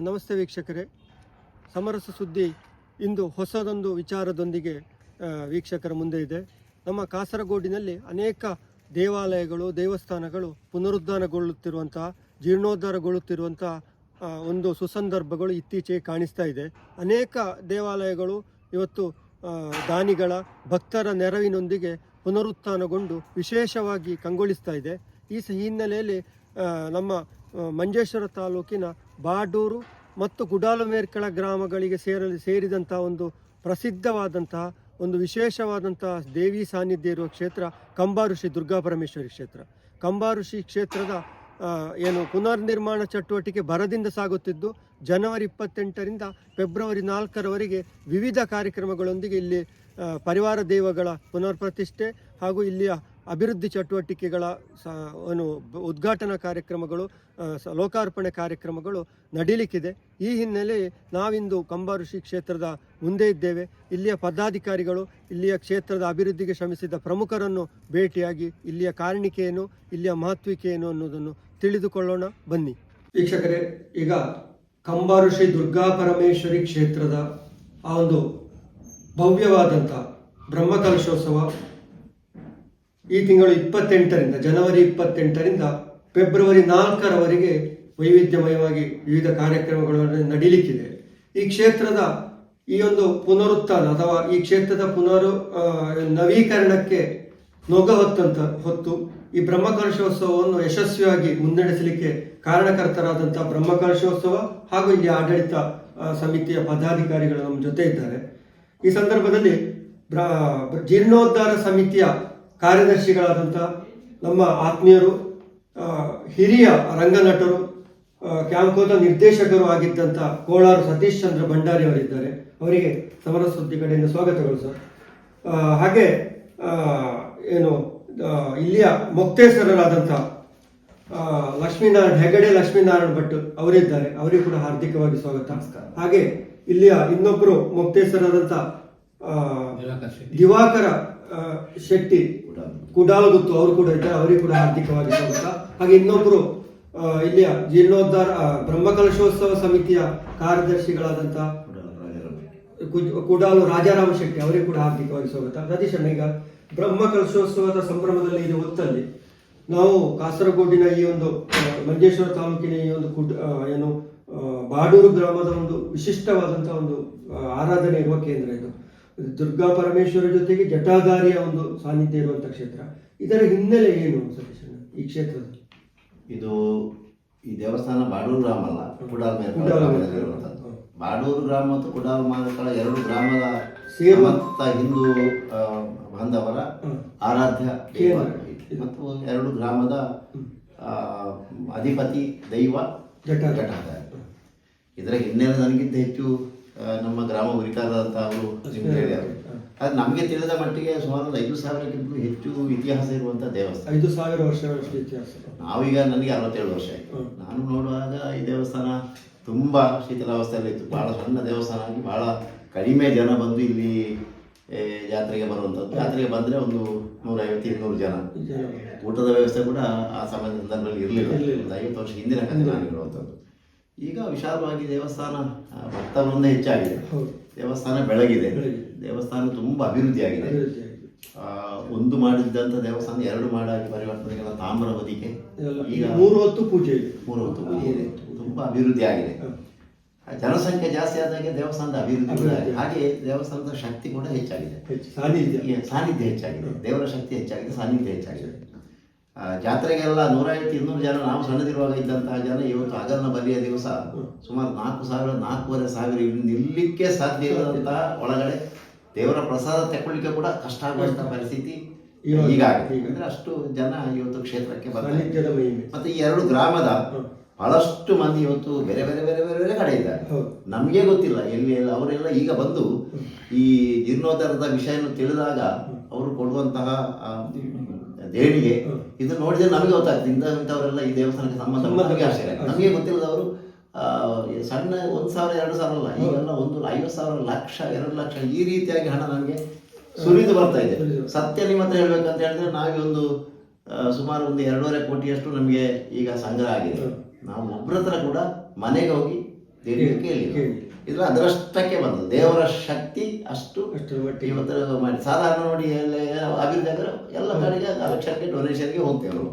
ನಮಸ್ತೆ ವೀಕ್ಷಕರೇ. ಸಮರಸ ಸುದ್ದಿ ಇಂದು ಹೊಸದೊಂದು ವಿಚಾರದೊಂದಿಗೆ ವೀಕ್ಷಕರ ಮುಂದೆ ಇದೆ. ನಮ್ಮ ಕಾಸರಗೋಡಿನಲ್ಲಿ ಅನೇಕ ದೇವಾಲಯಗಳು, ದೇವಸ್ಥಾನಗಳು ಪುನರುದ್ಧಾರಗೊಳ್ಳುತ್ತಿರುವಂತಹ, ಜೀರ್ಣೋದ್ಧಾರಗೊಳ್ಳುತ್ತಿರುವಂತಹ ಒಂದು ಸುಸಂದರ್ಭಗಳು ಇತ್ತೀಚೆಗೆ ಕಾಣಿಸ್ತಾ ಇದೆ. ಅನೇಕ ದೇವಾಲಯಗಳು ಇವತ್ತು ದಾನಿಗಳ, ಭಕ್ತರ ನೆರವಿನೊಂದಿಗೆ ಪುನರುತ್ಥಾನಗೊಂಡು ವಿಶೇಷವಾಗಿ ಕಂಗೊಳಿಸ್ತಾ ಇದೆ. ಈ ಹಿನ್ನೆಲೆಯಲ್ಲಿ ನಮ್ಮ ಮಂಜೇಶ್ವರ ತಾಲೂಕಿನ ಬಾಡೂರು ಮತ್ತು ಗುಡಾಲಮೇರ್ಕಳ ಗ್ರಾಮಗಳಿಗೆ ಸೇರಿದಂಥ ಒಂದು ಪ್ರಸಿದ್ಧವಾದಂತಹ ಒಂದು ವಿಶೇಷವಾದಂತಹ ದೇವಿ ಸಾನ್ನಿಧ್ಯ ಇರುವ ಕ್ಷೇತ್ರ ಕಂಬಾರು ಶ್ರೀ ದುರ್ಗಾಪರಮೇಶ್ವರಿ ಕ್ಷೇತ್ರ. ಕಂಬಾರು ಶ್ರೀ ಕ್ಷೇತ್ರದ ಪುನರ್ನಿರ್ಮಾಣ ಚಟುವಟಿಕೆ ಭರದಿಂದ ಸಾಗುತ್ತಿದ್ದು, ಜನವರಿ 28ರಿಂದ ಫೆಬ್ರವರಿ 4ರವರೆಗೆ ವಿವಿಧ ಕಾರ್ಯಕ್ರಮಗಳೊಂದಿಗೆ ಇಲ್ಲಿ ಪರಿವಾರ ದೇವಗಳ ಪುನರ್ ಪ್ರತಿಷ್ಠೆ ಹಾಗೂ ಇಲ್ಲಿಯ ಅಭಿವೃದ್ಧಿ ಚಟುವಟಿಕೆಗಳ ಉದ್ಘಾಟನಾ ಕಾರ್ಯಕ್ರಮಗಳು, ಲೋಕಾರ್ಪಣೆ ಕಾರ್ಯಕ್ರಮಗಳು ನಡೀಲಿಕ್ಕಿದೆ. ಈ ಹಿನ್ನೆಲೆ ನಾವಿಂದು ಕಂಬಾರು ಶ್ರೀ ಕ್ಷೇತ್ರದ ಮುಂದೆ ಇದ್ದೇವೆ. ಇಲ್ಲಿಯ ಪದಾಧಿಕಾರಿಗಳು, ಇಲ್ಲಿಯ ಕ್ಷೇತ್ರದ ಅಭಿವೃದ್ಧಿಗೆ ಶ್ರಮಿಸಿದ ಪ್ರಮುಖರನ್ನು ಭೇಟಿಯಾಗಿ ಇಲ್ಲಿಯ ಕಾರಣಿಕೆ ಏನು, ಇಲ್ಲಿಯ ಮಹತ್ವಿಕೆ ಏನು ಅನ್ನೋದನ್ನು ತಿಳಿದುಕೊಳ್ಳೋಣ, ಬನ್ನಿ ವೀಕ್ಷಕರೇ. ಈಗ ಕಂಬಾರು ಶ್ರೀ ದುರ್ಗಾಪರಮೇಶ್ವರಿ ಕ್ಷೇತ್ರದ ಆ ಒಂದು ಭವ್ಯವಾದಂಥ ಬ್ರಹ್ಮಕಲಶೋತ್ಸವ ಈ ತಿಂಗಳು 28ರಿಂದ, ಜನವರಿ 28ರಿಂದ ಫೆಬ್ರವರಿ 4ರವರೆಗೆ ವೈವಿಧ್ಯಮಯವಾಗಿ ವಿವಿಧ ಕಾರ್ಯಕ್ರಮಗಳು ನಡೀಲಿಕ್ಕಿದೆ. ಈ ಕ್ಷೇತ್ರದ ಈ ಒಂದು ಪುನರುತ್ಥಾನ ಅಥವಾ ಈ ಕ್ಷೇತ್ರದ ನವೀಕರಣಕ್ಕೆ ನೊಗ ಹೊತ್ತು ಈ ಬ್ರಹ್ಮಕಲಶೋತ್ಸವವನ್ನು ಯಶಸ್ವಿಯಾಗಿ ಮುನ್ನಡೆಸಲಿಕ್ಕೆ ಕಾರಣಕರ್ತರಾದಂಥ ಬ್ರಹ್ಮಕಲಶೋತ್ಸವ ಹಾಗೂ ಇಲ್ಲಿ ಆಡಳಿತ ಸಮಿತಿಯ ಪದಾಧಿಕಾರಿಗಳು ನಮ್ಮ ಜೊತೆ ಇದ್ದಾರೆ. ಈ ಸಂದರ್ಭದಲ್ಲಿ ಜೀರ್ಣೋದ್ಧಾರ ಸಮಿತಿಯ ಕಾರ್ಯದರ್ಶಿಗಳಾದಂಥ ನಮ್ಮ ಆತ್ಮೀಯರು, ಹಿರಿಯ ರಂಗನಟರು, ಕ್ಯಾಂಕೋದ ನಿರ್ದೇಶಕರು ಆಗಿದ್ದಂಥ ಕೋಳಾರು ಸತೀಶ್ ಚಂದ್ರ ಭಂಡಾರಿ ಅವರಿದ್ದಾರೆ. ಅವರಿಗೆ ಸಮರಸ ಸುದ್ದಿ ಕಡೆಯಿಂದ ಸ್ವಾಗತಗಳು ಸರ್. ಹಾಗೆ ಇಲ್ಲಿಯ ಮೊಕ್ತೇಸರರಾದಂಥ ಲಕ್ಷ್ಮೀನಾರಾಯಣ ಭಟ್ ಅವರಿದ್ದಾರೆ. ಅವರಿಗೂ ಕೂಡ ಹಾರ್ದಿಕವಾಗಿ ಸ್ವಾಗತ. ಹಾಗೆ ಇಲ್ಲಿಯ ಇನ್ನೊಬ್ಬರು ಮೊಕ್ತೇಸರರಾದಂಥ ದಿವಾಕರ ಶೆಟ್ಟಿ ಕುಡಾಲಗುತ್ತು ಅವರು ಕೂಡ ಇದ್ದಾರೆ. ಅವರಿಗೂ ಕೂಡ ಹಾರ್ದಿಕವಾಗಿ ಸ್ವಾಗತ. ಹಾಗೆ ಇನ್ನೊಬ್ಬರು ಇಲ್ಲಿಯ ಜೀರ್ಣೋದ್ಧಾರ ಬ್ರಹ್ಮಕಲಶೋತ್ಸವ ಸಮಿತಿಯ ಕಾರ್ಯದರ್ಶಿಗಳಾದಂಥ ಕುಡಾಲು ರಾಜಾರಾಮ ಶೆಟ್ಟಿ, ಅವರಿಗೂ ಕೂಡ ಹಾರ್ದಿಕವಾಗಿ ಸ್ವಾಗತ. ಸತೀಶ್ ಅಣ್ಣ, ಈಗ ಬ್ರಹ್ಮಕಲಶೋತ್ಸವದ ಸಂಭ್ರಮದಲ್ಲಿ ಇದು ಹೊತ್ತಲ್ಲಿ ನಾವು ಕಾಸರಗೋಡಿನ ಈ ಒಂದು ಮಂಜೇಶ್ವರ ತಾಲೂಕಿನ ಈ ಒಂದು ಬಾಡೂರು ಗ್ರಾಮದ ಒಂದು ವಿಶಿಷ್ಟವಾದಂತಹ ಒಂದು ಆರಾಧನೆ ಇರುವ ಕೇಂದ್ರ ಇದು. ದುರ್ಗಾ ಪರಮೇಶ್ವರ ಜೊತೆಗೆ ಜಟಾಧಾರಿಯ ಒಂದು ಸಾನ್ನಿಧ್ಯ ಇರುವಂತಹ ಕ್ಷೇತ್ರ. ಇದರ ಹಿನ್ನೆಲೆ ಏನು ಸತೀಶ್ ಅಣ್ಣ ಈ ಕ್ಷೇತ್ರದ? ಈ ದೇವಸ್ಥಾನ ಬಾಡೂರು ಗ್ರಾಮ ಅಲ್ಲ, ಕುಡಾಲಮೇರ್ಕಳ. ಬಾಡೂರು ಗ್ರಾಮ ಮತ್ತು ಕುಡಾಲಮೇರ್ಕಳ ಎರಡು ಗ್ರಾಮದ ಸೇರುವಂತ ಹಿಂದೂ ಬಾಂಧವರ ಆರಾಧ್ಯ ಮತ್ತು ಎರಡು ಗ್ರಾಮದ ಅಧಿಪತಿ ದೈವ ಜಟಾಧಾರಿ. ಇದರ ಹಿನ್ನೆಲೆ ನನಗಿಂತ ಹೆಚ್ಚು ನಮ್ಮ ಗ್ರಾಮ ಉರಿಕಾರದಂತ ಅವರು ನಿಮ್ಗೆ ಹೇಳ್ಯಾರು. ಅದು ನಮಗೆ ತಿಳಿದ ಮಟ್ಟಿಗೆ ಸುಮಾರು 5,000ಕ್ಕಿಂತಲೂ ಹೆಚ್ಚು ಇತಿಹಾಸ ಇರುವಂತಹ ದೇವಸ್ಥಾನ. 5,000 ವರ್ಷಗಳಷ್ಟು ಇತಿಹಾಸ. ನಾವೀಗ ನನಗೆ 67 ವರ್ಷ ಆಯಿತು. ನಾನು ನೋಡುವಾಗ ಈ ದೇವಸ್ಥಾನ ತುಂಬಾ ಶಿಥಿಲಾವಸ್ಥೆಯಲ್ಲಿ ಇತ್ತು. ಬಹಳ ಸಣ್ಣ ದೇವಸ್ಥಾನ ಆಗಿ ಬಹಳ ಕಡಿಮೆ ಜನ ಬಂದು ಇಲ್ಲಿ ಜಾತ್ರೆಗೆ ಬರುವಂಥದ್ದು. ಜಾತ್ರೆಗೆ ಬಂದರೆ ಒಂದು 150-200 ಜನ. ಊಟದ ವ್ಯವಸ್ಥೆ ಕೂಡ ಆ ಸಂದರ್ಭದಲ್ಲಿ ಇರಲಿಲ್ಲ. 50 ವರ್ಷ ಹಿಂದಿನ ಕಥೆ ನಾನು ಇರುವಂಥದ್ದು. ಈಗ ವಿಶಾಲವಾಗಿ ದೇವಸ್ಥಾನ ಭಕ್ತವೃಂದ ಹೆಚ್ಚಾಗಿದೆ, ದೇವಸ್ಥಾನ ಬೆಳಗಿದೆ, ದೇವಸ್ಥಾನ ತುಂಬ ಅಭಿವೃದ್ಧಿಯಾಗಿದೆ. ಒಂದು ಮಾಡಿದ್ದಂಥ ದೇವಸ್ಥಾನ 2 ಮಾಡಾಗಿ ಪರಿವರ್ತನೆಗಳ ತಾಮ್ರ ಹೊದಿಕೆ, ಈಗ 3 ಹೊತ್ತು ಪೂಜೆ ಇದೆ. ತುಂಬ ಅಭಿವೃದ್ಧಿ ಆಗಿದೆ. ಜನಸಂಖ್ಯೆ ಜಾಸ್ತಿ ಆದಾಗೆ ದೇವಸ್ಥಾನದ ಅಭಿವೃದ್ಧಿ ಆಗಿದೆ. ಹಾಗೆ ದೇವಸ್ಥಾನದ ಶಕ್ತಿ ಕೂಡ ಹೆಚ್ಚಾಗಿದೆ, ಸಾನ್ನಿಧ್ಯ ಹೆಚ್ಚಾಗಿದೆ, ದೇವರ ಶಕ್ತಿ ಹೆಚ್ಚಾಗಿದೆ, ಸಾನ್ನಿಧ್ಯ ಹೆಚ್ಚಾಗಿದೆ. ಜಾತ್ರೆಗೆಲ್ಲ 150-200 ಜನ, ನಾವು ಸಣ್ಣದಿರುವಾಗ ಇದ್ದಂತಹ ಜನ ಇವತ್ತು ಹಗರಣ ಬಲಿಯ ದಿವಸ ಸುಮಾರು 4,000-4,500 ಇಲ್ಲಿ ನಿಲ್ಲಲಿಕ್ಕೆ ಸಾಧ್ಯ ಇಲ್ಲದಂತಹ, ಒಳಗಡೆ ದೇವರ ಪ್ರಸಾದ ತಗೊಳ್ಳಿಕ್ಕೆ ಕೂಡ ಕಷ್ಟ ಆಗುವಂತಹ ಪರಿಸ್ಥಿತಿ ಈಗಾಗಿದೆ. ಅಂದ್ರೆ ಅಷ್ಟು ಜನ ಇವತ್ತು ಕ್ಷೇತ್ರಕ್ಕೆ ಬರ್ತಾರೆ. ಮತ್ತೆ ಈ 2 ಗ್ರಾಮದ ಬಹಳಷ್ಟು ಮಂದಿ ಇವತ್ತು ಬೇರೆ ಬೇರೆ ಬೇರೆ ಬೇರೆ ಬೇರೆ ಕಡೆ ಇದ್ದಾರೆ. ನಮಗೆ ಗೊತ್ತಿಲ್ಲ ಎಲ್ಲಿ ಅವರೆಲ್ಲ ಈಗ ಬಂದು ಈ ಜೀರ್ಣೋದ್ಧಾರದ ವಿಷಯವನ್ನು ತಿಳಿದಾಗ ಅವರು ಕೊಡುವಂತಹ ದೇಣಿಗೆ ಇದು ನೋಡಿದ್ರೆ ನಮಗೆ ಗೊತ್ತಾಗ್ತದೆ. ಇಂಥವರೆಲ್ಲ ಈ ದೇವಸ್ಥಾನಕ್ಕೆ ಸಂಬಂಧ ನಮಗೆ ಗೊತ್ತಿಲ್ಲದವರು ಸಣ್ಣ 1,000-2,000 ಅಲ್ಲ, ಈಗೆಲ್ಲ 50,000, ಲಕ್ಷ, 2 ಲಕ್ಷ ಈ ರೀತಿಯಾಗಿ ಹಣ ನಮಗೆ ಸುರಿದು ಬರ್ತಾ ಇದೆ. ಸತ್ಯ ನಿಮ್ಮ ಹತ್ರ ಹೇಳ್ಬೇಕಂತ ಹೇಳಿದ್ರೆ ನಾವೇ ಸುಮಾರು 2.5 ಕೋಟಿಯಷ್ಟು ನಮಗೆ ಈಗ ಸಂಗ್ರಹ ಆಗಿದೆ. ನಾವು ಒಬ್ಬರ ಹತ್ರ ಕೂಡ ಮನೆಗೆ ಹೋಗಿ ದೇವಿಗೆ ಕೇಳಿಲ್ಲ. ಇದು ಅದರಷ್ಟಕ್ಕೆ ಬಂದದ್ದು. ದೇವರ ಶಕ್ತಿ ಅಷ್ಟು ಇವತ್ತು ಮಾಡಿ. ಸಾಧಾರಣ ನೋಡಿ ಎಲ್ಲ ಅಭಿವೃದ್ಧಿ ಆದರೆ ಎಲ್ಲ ಕಡೆಗೆ ಅಲಕ್ಷಕ್ಕೆ ಡೊನೇಷನ್ಗೆ ಹೋಗ್ತೇವೆ ನಾವು.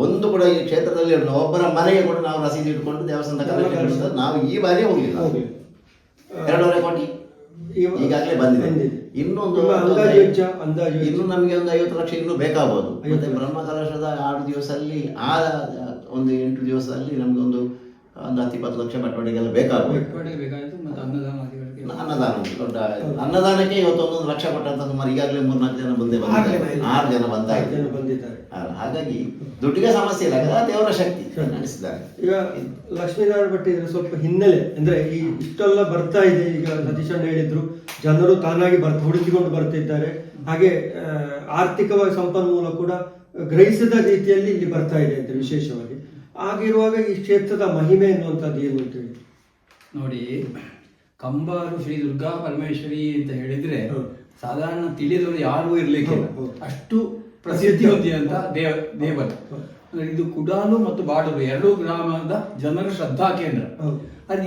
ಒಂದು ಕೂಡ ಈ ಕ್ಷೇತ್ರದಲ್ಲಿ ಒಬ್ಬರ ಮನೆಗೆ ಕೂಡ ನಾವು ರಸೀದಿ ಇಟ್ಕೊಂಡು ದೇವಸ್ಥಾನದ ಕಲೆಕ್ಷನ್ ನಾವು ಈ ಬಾರಿ ಹೋಗಲಿಲ್ಲ. 2.5 ಕೋಟಿ ಈಗಾಗಲೇ ಬಂದಿದೆ. ಇನ್ನೊಂದು ಇನ್ನು ನಮಗೆ ಒಂದು 50 ಲಕ್ಷ ಇನ್ನೂ ಬೇಕಾಗಬಹುದು. ಮತ್ತೆ ಬ್ರಹ್ಮ ಕಲಶದ 6 ದಿವಸದಲ್ಲಿ ಒಂದು 8 ದಿವಸದಲ್ಲಿ ನಮ್ಗೆ ಒಂದು 10-20 ಲಕ್ಷ ಬಟ್ಟವಾಡೆಗೆಲ್ಲ ಬೇಕಾಗಬಹುದು. ಅನ್ನದಾನ ದೊಡ್ಡ ಅನ್ನದಾನಕ್ಕೆ ಇವತ್ತು 1 ಲಕ್ಷ ಕೊಟ್ಟಂತ ಸುಮಾರು ಈಗಾಗಲೇ 3-4 ಜನ ಮುಂದೆ ಬಂದಿದ್ದಾರೆ, 6 ಜನ ಬಂದಿದ್ದಾರೆ. ಹಾಗಾಗಿ ದುಡ್ಡಿಗೆ ಸಮಸ್ಯೆ ಇಲ್ಲ, ದೇವರ ಶಕ್ತಿ ನಡೆಸಿದ್ದಾರೆ. ಈಗ ಲಕ್ಷ್ಮೀನಾರಾಯಣ ಭಟ್ ಇದ್ರೆ ಸ್ವಲ್ಪ ಹಿನ್ನೆಲೆ ಅಂದ್ರೆ ಈ ಇಷ್ಟೆಲ್ಲ ಬರ್ತಾ ಇದೆ. ಈಗ ಸತೀಶ್ ಅಣ್ಣ ಹೇಳಿದ್ರು, ಜನರು ತಾನಾಗಿ ಹುಡುಕಿಕೊಂಡು ಬರ್ತಿದ್ದಾರೆ. ಹಾಗೆ ಆರ್ಥಿಕವಾಗಿ ಸಂಪನ್ಮೂಲ ಕೂಡ ಗ್ರಹಿಸಿದ ರೀತಿಯಲ್ಲಿ ಇಲ್ಲಿ ಬರ್ತಾ ಇದೆ ಅಂತ ವಿಶೇಷವಾಗಿ. ಆಗಿರುವಾಗ ಈ ಕ್ಷೇತ್ರದ ಮಹಿಮೆ ಎನ್ನುವಂಥದ್ದು ಏನು ಅಂತ ಹೇಳಿ ನೋಡಿ, ಕಂಬಾರು ಶ್ರೀ ದುರ್ಗಾ ಪರಮೇಶ್ವರಿ ಅಂತ ಹೇಳಿದ್ರೆ ಸಾಧಾರಣ ತಿಳಿದವರು ಯಾರೂ ಇರ್ಲಿಕ್ಕೆ ಅಷ್ಟು ಪ್ರಸಿದ್ಧಿ ಹೊಂದಿದಂತ ದೇವರು. ಇದು ಕುಡಾಲು ಮತ್ತು ಬಾಡೂರು 2 ಗ್ರಾಮದ ಜನರ ಶ್ರದ್ಧಾ ಕೇಂದ್ರ. ಅದು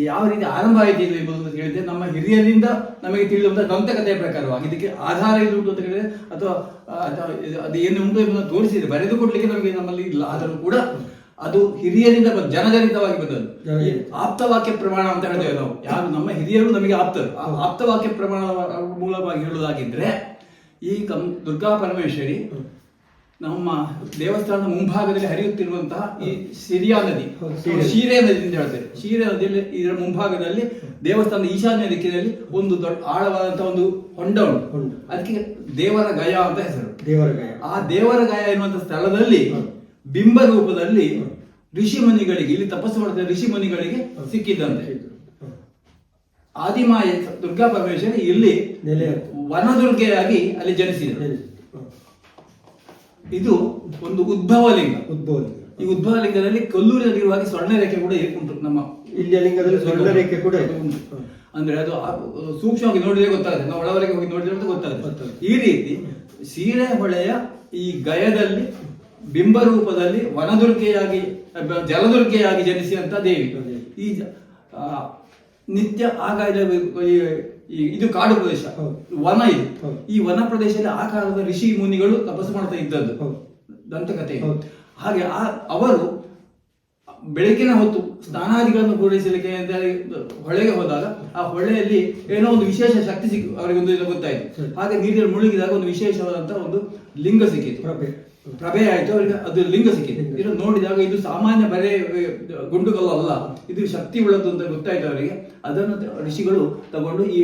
ಯಾವ ರೀತಿ ಆರಂಭ ಆಯಿತು ಎಂಬುದು ಹೇಳಿದ್ರೆ ನಮ್ಮ ಹಿರಿಯರಿಂದ ನಮಗೆ ತಿಳಿದಂತ ದಂತಕಥೆಯ ಪ್ರಕಾರವಾಗಿ ಇದಕ್ಕೆ ಆಧಾರ ಇದು ಉಂಟು ಅಂತ ಹೇಳಿದ್ರೆ ಅಥವಾ ಅದು ಏನು ಉಂಟು ಎಂಬುದನ್ನು ತೋರಿಸಿದೆ. ಬರೆದು ಕೊಡ್ಲಿಕ್ಕೆ ನಮಗೆ ನಮ್ಮಲ್ಲಿ ಇಲ್ಲ, ಆದರೂ ಕೂಡ ಅದು ಹಿರಿಯರಿಂದ ಜನಜನಿತವಾಗಿ ಬಂದದ್ದು. ಆಪ್ತವಾಕ್ಯ ಪ್ರಮಾಣ ಅಂತ ಹೇಳಿದ್ದೇವೆ ನಾವು. ಯಾರು ನಮ್ಮ ಹಿರಿಯರು ನಮಗೆ ಆಪ್ತರು. ಆಪ್ತವಾಕ್ಯ ಪ್ರಮಾಣ ಮೂಲವಾಗಿ ಹೇಳುವುದಾಗಿದ್ರೆ ಈ ದುರ್ಗಾ ಪರಮೇಶ್ವರಿ ನಮ್ಮ ದೇವಸ್ಥಾನದ ಮುಂಭಾಗದಲ್ಲಿ ಹರಿಯುತ್ತಿರುವಂತಹ ಈ ಸಿರಿಯಾ ನದಿ, ಶೀರೆ ನದಿ ಅಂತ ಹೇಳ್ತೇವೆ. ಶೀರೆ ನದಿಯಲ್ಲಿ ಇದರ ಮುಂಭಾಗದಲ್ಲಿ ದೇವಸ್ಥಾನದ ಈಶಾನ್ಯ ದಿಕ್ಕಿನಲ್ಲಿ ಒಂದು ದೊಡ್ಡ ಆಳವಾದಂತಹ ಒಂದು ಹೊಂಡ ಉಂಟು. ಅದಕ್ಕೆ ದೇವರ ಗಯ ಅಂತ ಹೆಸರು. ಆ ದೇವರ ಗಯ ಎನ್ನುವಂತ ಸ್ಥಳದಲ್ಲಿ ಬಿಂಬ ರೂಪದಲ್ಲಿ ಋಷಿ ಮುನಿಗಳಿಗೆ, ಇಲ್ಲಿ ತಪಸ್ಸು ಮಾಡುತ್ತಿದ್ದ ಋಷಿ ಮುನಿಗಳಿಗೆ ಸಿಕ್ಕಿದ್ದಂತೆ. ಆದಿಮಾಯ ದುರ್ಗಾ ಪರಮೇಶ್ವರಿ ಇಲ್ಲಿ ವನದುರ್ಗೆಯಾಗಿ ಅಲ್ಲಿ ಜನಿಸಿದರು. ಇದು ಒಂದು ಉದ್ಭವ ಲಿಂಗ. ಈ ಉದ್ಭವ ಲಿಂಗದಲ್ಲಿ ಕಲ್ಲೂರಿನಲ್ಲಿರುವಾಗ ಸ್ವರ್ಣ ರೇಖೆ ಕೂಡ ಉಂಟು. ನಮ್ಮ ಇಲ್ಲಿ ಲಿಂಗದಲ್ಲಿ ಸ್ವರ್ಣ ರೇಖೆ ಕೂಡ ಉಂಟು. ಅಂದ್ರೆ ಅದು ಸೂಕ್ಷ್ಮವಾಗಿ ನೋಡಿದ್ರೆ ಗೊತ್ತಾಗುತ್ತೆ, ನಾವು ಒಳವರೆಗೆ ಹೋಗಿ ನೋಡಿದ್ರೆ ಗೊತ್ತಾಗುತ್ತೆ. ಈ ರೀತಿ ಸೀರೆ ಹೊಳೆಯ ಈ ಗಯದಲ್ಲಿ ಬಿಂಬ ರೂಪದಲ್ಲಿ ವನದುರ್ಗೆಯಾಗಿ ಜಲದುರ್ಗೆಯಾಗಿ ಜನಿಸಿದಂತ ದೇವಿ. ಈ ನಿತ್ಯ ಆಗಾಯ ಇದು ಕಾಡು ಪ್ರದೇಶ, ವನ ಇದು. ಈ ವನ ಪ್ರದೇಶದಲ್ಲಿ ಆ ಕಾಲದ ಋಷಿ ಮುನಿಗಳು ತಪಸ್ಸು ಮಾಡ್ತಾ ಇದ್ದದ್ದು ದಂತಕಥೆ. ಹಾಗೆ ಅವರು ಬೆಳಕಿನ ಹೊತ್ತು ಸ್ನಾನಾದಿಗಳನ್ನು ಪೂರೈಸಲಿಕ್ಕೆ ಅಂತ ಹೊಳೆಗೆ ಹೋದಾಗ ಆ ಹೊಳೆಯಲ್ಲಿ ಏನೋ ಒಂದು ವಿಶೇಷ ಶಕ್ತಿ ಅವರಿಗೊಂದು ಗೊತ್ತಾಯಿತು. ಹಾಗೆ ನೀರಿನಲ್ಲಿ ಮುಳುಗಿದಾಗ ಒಂದು ವಿಶೇಷವಾದಂತಹ ಒಂದು ಲಿಂಗ ಸಿಕ್ಕಿತು, ಪ್ರಭೆ ಆಯ್ತು ಅವರಿಗೆ. ಅದು ಲಿಂಗ ಸಿಕ್ಕಿತು. ಇದನ್ನು ನೋಡಿದಾಗ ಇದು ಸಾಮಾನ್ಯ ಬರೇ ಗುಂಡುಗಲ್ಲು ಅಲ್ಲ, ಇದು ಶಕ್ತಿ ಉಳ್ಳದ್ದು ಅಂತ ಗೊತ್ತಾಯ್ತು ಅವರಿಗೆ. ಅದನ್ನು ಋಷಿಗಳು ತಗೊಂಡು ಈ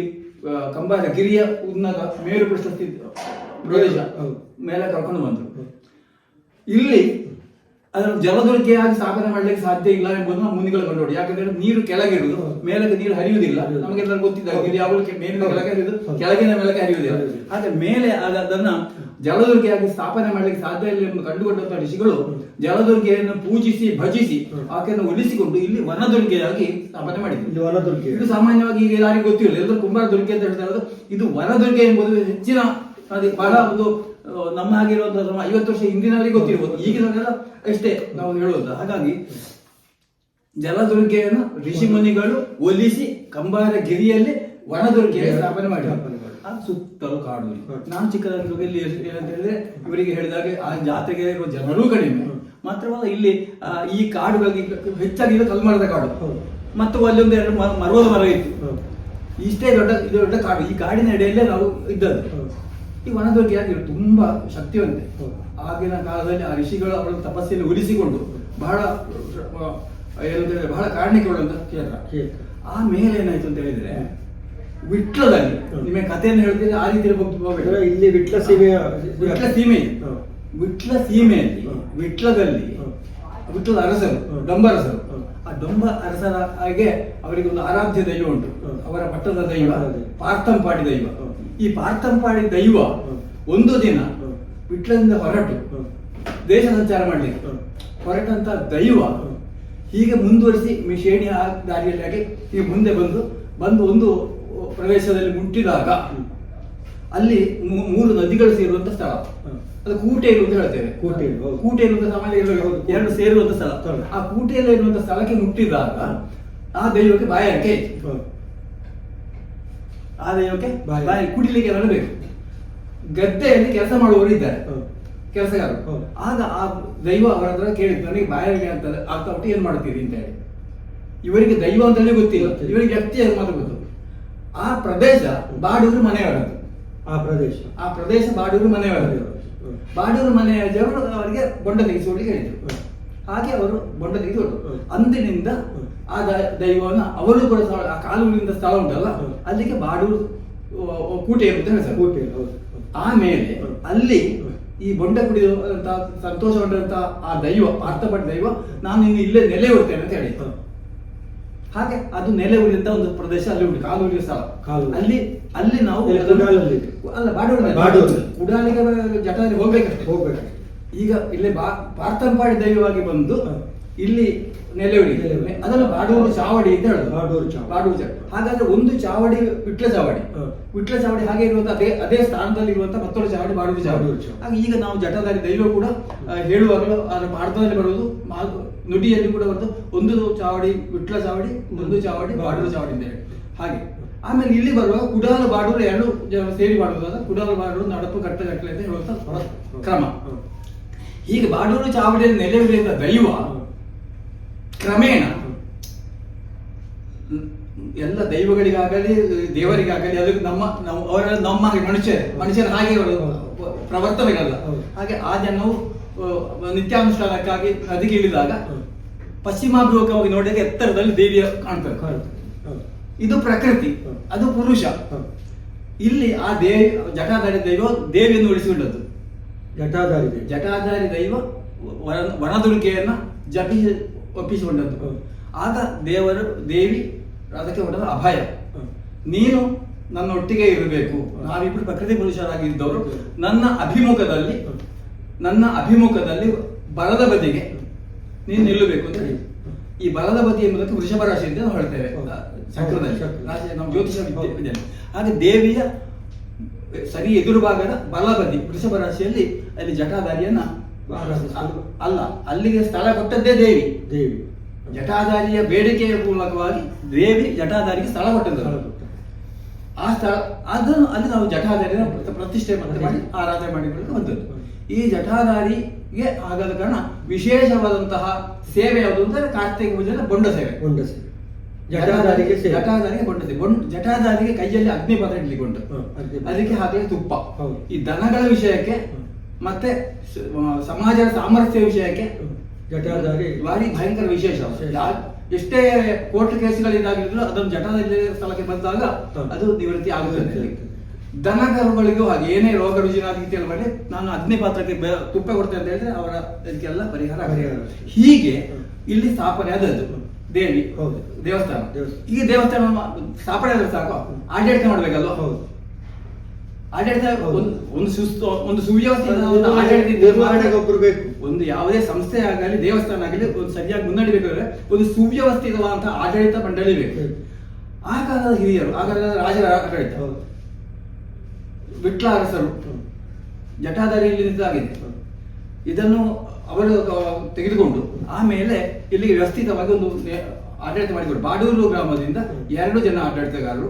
ಕಂಬಾರ ಗಿರಿಯ ಉನ್ನತ ಮೇರು ಪ್ರಶಸ್ತಿ ಪ್ರದೇಶ ಮೇಲೆ ಕರ್ಕೊಂಡು ಬಂದರು. ಇಲ್ಲಿ ಅದನ್ನು ಜಲದುರ್ಗೆಯಾಗಿ ಸ್ಥಾಪನೆ ಮಾಡ್ಲಿಕ್ಕೆ ಸಾಧ್ಯ ಇಲ್ಲ ಎಂಬುದನ್ನು ಮುನಿಗಳು ಕಂಡುಹಿಡಿದು. ಯಾಕಂದ್ರೆ ನೀರು ಕೆಳಗಿರುವುದು, ಮೇಲಕ್ಕೆ ನೀರು ಹರಿಯುವುದಿಲ್ಲ. ನಮಗೆಲ್ಲರೂ ಗೊತ್ತಿದ್ದ ನೀರು ಯಾವಾಗ ಮೇಲಿನ ಕೆಳಗೆ ಹರಿಯುವುದು, ಕೆಳಗಿನ ಮೇಲಕ್ಕೆ ಹರಿಯುವುದಿಲ್ಲ. ಹಾಗೆ ಮೇಲೆ ಅದನ್ನ ಜಲದುರ್ಗೆಯಾಗಿ ಸ್ಥಾಪನೆ ಮಾಡ್ಲಿಕ್ಕೆ ಸಾಧ್ಯ ಇಲ್ಲ ಎಂದು ಕಂಡುಕೊಂಡಂತಹ ಋಷಿಗಳು ಜಲದುರ್ಗೆಯನ್ನು ಪೂಜಿಸಿ ಭಜಿಸಿ ಆಕೆಯನ್ನು ಉಳಿಸಿಕೊಂಡು ಇಲ್ಲಿ ವನದುರ್ಗೆಯಾಗಿ ಸ್ಥಾಪನೆ ಮಾಡಿದ್ರು. ಇದು ಸಾಮಾನ್ಯವಾಗಿ ಈಗ ಯಾರಿಗೂ ಗೊತ್ತಿಲ್ಲ, ಎಲ್ಲರೂ ಕುಂಬಾರ ದುರ್ಗೆ ಅಂತ ಹೇಳ್ತಾ ಇರೋದು. ಇದು ವನದುರ್ಗೆ ಎಂಬುದು ಹೆಚ್ಚಿನ ಬಹಳ ಒಂದು ನಮ್ಮ ಆಗಿರುವಂತಹ 50 ವರ್ಷ ಹಿಂದಿನವರಿಗೆ ಗೊತ್ತಿರ್ಬೋದು, ಈಗಿನವರೆಲ್ಲ ಅಷ್ಟೇ ನಾವು ಹೇಳುವುದು. ಹಾಗಾಗಿ ಜಲದುರ್ಗೆಯನ್ನು ಋಷಿ ಮುನಿಗಳು ಒಲಿಸಿ ಕಂಬಾರ ಗಿರಿಯಲ್ಲಿ ವನದುರ್ಗೆಯ ಸ್ಥಾಪನೆ ಮಾಡಿದ್ರು. ಸುತ್ತಲೂ ಕಾಡು. ನಾನು ಚಿಕ್ಕದಾಗಿರುವಾಗ ಇಲ್ಲಿ ಏನಂತ ಹೇಳಿದ್ರೆ ಇವರಿಗೆ ಹೇಳಿದಾಗ ಆ ಜಾತ್ರೆಗೆ ಇರುವ ಜನರೂ ಕಡಿಮೆ. ಮಾತ್ರವಲ್ಲ ಇಲ್ಲಿ ಈ ಕಾಡುಗಳಿಗೆ ಹೆಚ್ಚಾಗಿ ಕಲ್ಮರದ ಕಾಡು ಮತ್ತು ಅಲ್ಲೊಂದು 2 ಮರದ ಮರ ಇತ್ತು. ಇಷ್ಟೇ ದೊಡ್ಡ ಕಾಡು. ಈ ಕಾಡಿನ ಎಡೆಯಲ್ಲೇ ನಾವು ಇದ್ದದ್ದು. ಈ ವನದುರ್ಗೆಯಾಗಿ ತುಂಬಾ ಶಕ್ತಿವಂತೆ. ಆಗಿನ ಕಾಲದಲ್ಲಿ ಆ ಋಷಿಗಳು ಅವರ ತಪಸ್ಸನ್ನು ಉಳಿಸಿಕೊಂಡು ಬಹಳ ಏನಂತಂದ್ರೆ ಬಹಳ ಕಾರಣಕ್ಕೆಳುವಂತ ಕ್ಷೇತ್ರ. ಆಮೇಲೆ ಏನಾಯ್ತು ಅಂತ ಹೇಳಿದ್ರೆ ವಿಟ್ಲದಲ್ಲಿ ನಿಮಗೆ ಕಥೆಯನ್ನು ಹೇಳ್ತಿದ್ರೆ ಆ ರೀತಿ ಇಲ್ಲಿ ವಿಟ್ಲ ಸೀಮೆ ವಿಟ್ಲ ಸೀಮೆಯಲ್ಲಿ ವಿಟ್ಲದಲ್ಲಿ ವಿಟ್ಲದ ಅರಸರು ಡೊಂಬರಸರು. ಆ ಡೊಂಬ ಅರಸರ ಹಾಗೆ ಅವರಿಗೆ ಒಂದು ಆರಾಧ್ಯ ದೈವ ಉಂಟು. ಅವರ ಪಟ್ಟದ ದೈವ ಪಾರ್ಥಂಪಾಡಿ ದೈವ. ಈ ಪಾರ್ಥಂಪಾಡಿ ದೈವ ಒಂದು ದಿನ ವಿಟ್ಲದಿಂದ ಹೊರಟು ದೇಶ ಸಂಚಾರ ಮಾಡಲಿಕ್ಕೆ ಹೊರಟಂತ ದೈವ ಹೀಗೆ ಮುಂದುವರಿಸಿ ಶೇಣಿಯ ದಾರಿಯಲ್ಲಿ ಆಗಿ ಹೀಗೆ ಮುಂದೆ ಬಂದು ಒಂದು ಪ್ರದೇಶದಲ್ಲಿ ಮುಟ್ಟಿದಾಗ ಅಲ್ಲಿ 3 ನದಿಗಳು ಸೇರುವಂತ ಸ್ಥಳ. ಅದು ಕೂಟೇರು ಅಂತ ಹೇಳ್ತೇವೆ. ಕೂಟೇರು ಅಂತ ಸಾಮಾನ್ಯ 2 ಸೇರುವಂತ ಸ್ಥಳ. ಆ ಕೂಟೇರು ಎನ್ನುವಂತ ಸ್ಥಳಕ್ಕೆ ಮುಟ್ಟಿದಾಗ ಆ ದೈವಕ್ಕೆ ಬಾಯಾರಿಕೆ ಇತ್ತು. ಹ. ಆ ದೈವಕ್ಕೆ ಬಾಯಾರಿಕೆ. ಬಾಯಿ ಕುಡಿಲಿಕ್ಕೆ ಏನಾದ್ರು ಬೇಕು. ಗದ್ದೆಯಲ್ಲಿ ಕೆಲಸ ಮಾಡುವವರು ಇದ್ದಾರೆ, ಹ. ಕೆಲಸಗಾರರು. ಹ. ಆಗ ಆ ದೈವ ಅವರ ಹತ್ರ ಕೇಳಿದ್ದು, ನನಗೆ ಬಾಯಾರಿಕೆ ಆಗ್ತಾ ಉಂಟು, ಏನ್ ಮಾಡ್ತೀರಿ ಅಂತ ಹೇಳಿ. ಇವರಿಗೆ ದೈವ ಅಂತಲೇ ಗೊತ್ತಿಲ್ಲ, ಇವರಿಗೆ ವ್ಯಕ್ತಿ ಮಾತ್ರ ಗೊತ್ತು. ಆ ಪ್ರದೇಶ ಬಾಡೂರು ಮನೆಯವರದ್ದು. ಆ ಪ್ರದೇಶ ಬಾಡೂರು ಮನೆಯವರದ್ದು. ಬಾಡೂರು ಮನೆಯವರು ಅವರಿಗೆ ಬೊಂಡ ತೆಗೆಸಿಕೊಳ್ಳಿಕ್ಕೆ ಹೇಳಿದ್ರು. ಹಾಗೆ ಅವರು ಬೊಂಡ ತೆಗೆದುಕೊಂಡು ಅಂದಿನಿಂದ ಆ ದೈವವನ್ನ ಅವರು ಕೂಡ ಆ ಕಾಲೂರಿನಿಂದ ಸ್ಥಳ ಉಂಟಲ್ಲ, ಅಲ್ಲಿಗೆ ಬಾಡೂರು ಕೂಟೆ ಅಂತ ಹೇಳ್ತಾರೆ. ಆಮೇಲೆ ಅಲ್ಲಿ ಈ ಬೊಂಡ ಕುಡಿದಂತ ಸಂತೋಷಗೊಂಡಂತ ಆ ದೈವ, ಪಾರ್ಥಭಟ ದೈವ, ನಾನು ಇನ್ನು ಇಲ್ಲೇ ನೆಲೆ ಉಳ್ತೇನೆ ಅಂತ ಹೇಳಿ. ಹಾಗೆ ಅದು ನೆಲೆ ಉಳಿದಂತ ಒಂದು ಪ್ರದೇಶ ಅಲ್ಲಿ ಉಂಟು, ಕಾಲೂರಿನ ಸ್ಥಳ. ಅಲ್ಲಿ ನಾವು ಅಲ್ಲ ಬಾಡೂರು ಕುಡಾಲಿಗೆ ಜಟಾಲಿ ಹೋಗ್ಬೇಕಷ್ಟೇ. ಈಗ ಇಲ್ಲಿ ಪಾರ್ಥಂಪಾಡಿ ದೈವವಾಗಿ ಬಂದು ಇಲ್ಲಿ ನೆಲೆ ಉಳಿ, ಅದನ್ನು ಬಾಡೂರು ಚಾವಡಿ ಅಂತ ಹೇಳುದು. ಬಾಡೂರು ಚಾವಡಿ. ಹಾಗಾದ್ರೆ ಒಂದು ಚಾವಡಿ ವಿಟ್ಲ ಚಾವಡಿ ಹಾಗೆ ಇರುವಂತ ಅದೇ ಸ್ಥಾನದಲ್ಲಿ ಇರುವಂತ ಮತ್ತೊಂದು ಚಾವಡಿ ಬಾಡೂರು ಚಾವಡಿ. ಹಾಗೆ ಈಗ ನಾವು ಜಟಾಧಾರಿ ದೈವ ಕೂಡ ಹೇಳುವಾಗಲೂ ಅದರ ಪಾಠದಲ್ಲಿ ಬರುವುದು, ನುಡಿಯಲ್ಲಿ ಕೂಡ ಬರುವುದು, ಒಂದು ಚಾವಡಿ ವಿಟ್ಲ ಚಾವಡಿ, ಒಂದು ಚಾವಡಿ ಬಾಡೂರು ಚಾವಡಿ ಅಂತ ಹೇಳಿ. ಹಾಗೆ ಆಮೇಲೆ ಇಲ್ಲಿ ಬರುವಾಗ ಕುಡಾಲ ಬಾಡೂರು ಎರಡು ಸೇರಿ ಮಾಡುವುದಾದ ಕುಡಾಲ ಬಾಡೂರು ನಡಪು ಕಟ್ಟಲೆ ಅಂತ ಹೇಳುವಂತ ಕ್ರಮ. ಹೀಗೆ ಬಾಡೂರು ಚಾವಡಿಯಲ್ಲಿ ನೆಲೆ ಉಳಿದ ದೈವ ಕ್ರಮೇಣ ಎಲ್ಲ ದೈವಗಳಿಗಾಗಲಿ ದೇವರಿಗಾಗಲಿ ಅದಕ್ಕೆ ನಮ್ಮ ಹಾಗೆ ಮನುಷ್ಯರ ಹಾಗೆ ಪ್ರವರ್ತನೆಗಳಲ್ಲ. ಹಾಗೆ ಆ ಜನವು ನಿತ್ಯಾನುಷ್ಠಾನಕ್ಕಾಗಿ ನದಿಗೆ ಇಳಿದಾಗ ಪಶ್ಚಿಮಾಭಿಮುಖವಾಗಿ ನೋಡಿದಾಗ ಎತ್ತರದಲ್ಲಿ ದೇವಿಯ ಕಾಣ್ತಾರೆ. ಇದು ಪ್ರಕೃತಿ, ಅದು ಪುರುಷ. ಇಲ್ಲಿ ಆ ಜಟಾಧಾರಿ ದೈವ ದೇವಿಯನ್ನು ಉಳಿಸಿಕೊಂಡದ್ದು. ಜಟಾಧಾರಿ ದೈವ ವನದುರ್ಗೆಯನ್ನ ಒಪ್ಪಿಸಿಕೊಂಡದ್ದು. ಆಗ ದೇವಿ ಅದಕ್ಕೆ ಹೊಡೆದ ಅಭಯ, ನೀನು ನನ್ನ ಒಟ್ಟಿಗೆ ಇರಬೇಕು, ನಾವಿಬ್ರು ಪ್ರಕೃತಿ ಪುರುಷರಾಗಿದ್ದವರು, ನನ್ನ ಅಭಿಮುಖದಲ್ಲಿ ಬಲದ ಬದಿಗೆ ನೀನು ನಿಲ್ಲಬೇಕು ಅಂತ ಹೇಳಿ. ಈ ಬಲದ ಬದಿ ಎಂಬುದಕ್ಕೆ ವೃಷಭ ರಾಶಿ ಅಂತ ನಾವು ಹೇಳ್ತೇವೆ ಚಕ್ರದಲ್ಲಿ, ನಾವು ಜ್ಯೋತಿಷ ವಿದ್ಯೆ. ಹಾಗೆ ದೇವಿಯ ಸರಿ ಎದುರು ಭಾಗದ ಬಲಬದಿ ವೃಷಭ ರಾಶಿಯಲ್ಲಿ ಅಲ್ಲಿ ಜಟಾಧಾರಿಯನ್ನ ಅಲ್ಲ, ಅಲ್ಲಿಗೆ ಸ್ಥಳ ಕೊಟ್ಟದ್ದೇ ದೇವಿ. ಜಟಾಧಾರಿಯ ಬೇಡಿಕೆಯ ಮೂಲಕವಾಗಿ ದೇವಿ ಜಟಾಧಾರಿಗೆ ಸ್ಥಳ ಕೊಟ್ಟದ್ದು. ಆ ಸ್ಥಳ ಅದನ್ನು ಅಲ್ಲಿ ನಾವು ಜಟಾಧಾರಿಯ ಪ್ರತಿಷ್ಠೆ ಮಾಡಿ ಆರಾಧನೆ ಮಾಡಿಕೊಳ್ಳಲು ಬಂದದ್ದು. ಈ ಜಟಾಧಾರಿಗೆ ಆಗಾದ ಕಾರಣ ವಿಶೇಷವಾದಂತಹ ಸೇವೆ ಯಾವುದು ಅಂದ್ರೆ ಕಾರ್ತಿಕ ಪೂಜೆಯ ಬೊಂಡ ಸೇವೆ. ಜಟಾಧಾರಿಗೆ ಬೊಂಡ ಸೇವೆ. ಜಟಾಧಾರಿಗೆ ಕೈಯಲ್ಲಿ ಅಗ್ನಿಪಥ ಇಡ್ಲಿಕ್ಕೆ ಉಂಟು, ಅದಕ್ಕೆ ಹಾಕಲಿಕ್ಕೆ ತುಪ್ಪ. ಈ ದನಗಳ ವಿಷಯಕ್ಕೆ ಮತ್ತೆ ಸಮಾಜದ ಸಾಮರ್ಥ್ಯ ವಿಷಯಕ್ಕೆ ಜಟಾಧಾರಿ ಭಾರಿ ಭಯಂಕರ ವಿಶೇಷ. ಎಷ್ಟೇ ಕೋರ್ಟ್ ಕೇಸುಗಳಿದಾಗಿದ್ರು ಅದನ್ನು ಜಟಾಧಾರಿ ಸ್ಥಳಕ್ಕೆ ಬಂದಾಗ ಅದು ನಿವೃತ್ತಿ ಆಗುತ್ತದೆ. ದನಕರುಗಳಿಗೂ ಹಾಗೆ ಏನೇ ರೋಗ ರುಜಿನಾದಿತ್ಯಲ್ಲ ಮಾಡಿ ನಾನು ಅಗ್ನಿಪಾತ್ರಕ್ಕೆ ತುಪ್ಪ ಕೊಡ್ತೇನೆ ಅಂತ ಹೇಳಿದ್ರೆ ಅವರ ಇದಕ್ಕೆಲ್ಲ ಪರಿಹಾರ. ಹೀಗೆ ಇಲ್ಲಿ ಸ್ಥಾಪನೆ ಆದದ್ದು ದೇವಿ ದೇವಸ್ಥಾನ. ಈ ದೇವಸ್ಥಾನ ಸ್ಥಾಪನೆ ಆದ್ರೆ ಸಾಕು, ಆಡಳಿತ ಮಾಡ್ಬೇಕಲ್ವ. ಆಡಳಿತ ಒಂದು ಸುವ್ಯವಸ್ಥಿತ ಒಂದು ಯಾವುದೇ ಸಂಸ್ಥೆ ಆಗಲಿ ದೇವಸ್ಥಾನ ಆಗಲಿ ಒಂದು ಸರಿಯಾಗಿ ಮುನ್ನಡಿಬೇಕಾದ್ರೆ ಒಂದು ಸುವ್ಯವಸ್ಥಿತವಾದಂತಹ ಆಡಳಿತ ಮಂಡಳಿ ಬೇಕು. ಆ ಕಾಲದ ಹಿರಿಯರು, ಆ ಕಾಲದ ರಾಜರ ಆಡಳಿತ, ವಿಟ್ಲ ಅರಸರು ಜಟಾಧಾರಿಯಲ್ಲಿ ನಿಂತಾಗಿದೆ. ಇದನ್ನು ಅವರು ತೆಗೆದುಕೊಂಡು ಆಮೇಲೆ ಇಲ್ಲಿಗೆ ವ್ಯವಸ್ಥಿತವಾಗಿ ಒಂದು ಆಡಳಿತ ಮಾಡಿಕೊಡು. ಬಾಡೂರು ಗ್ರಾಮದಿಂದ 2 ಜನ ಆಡಳಿತಗಾರರು,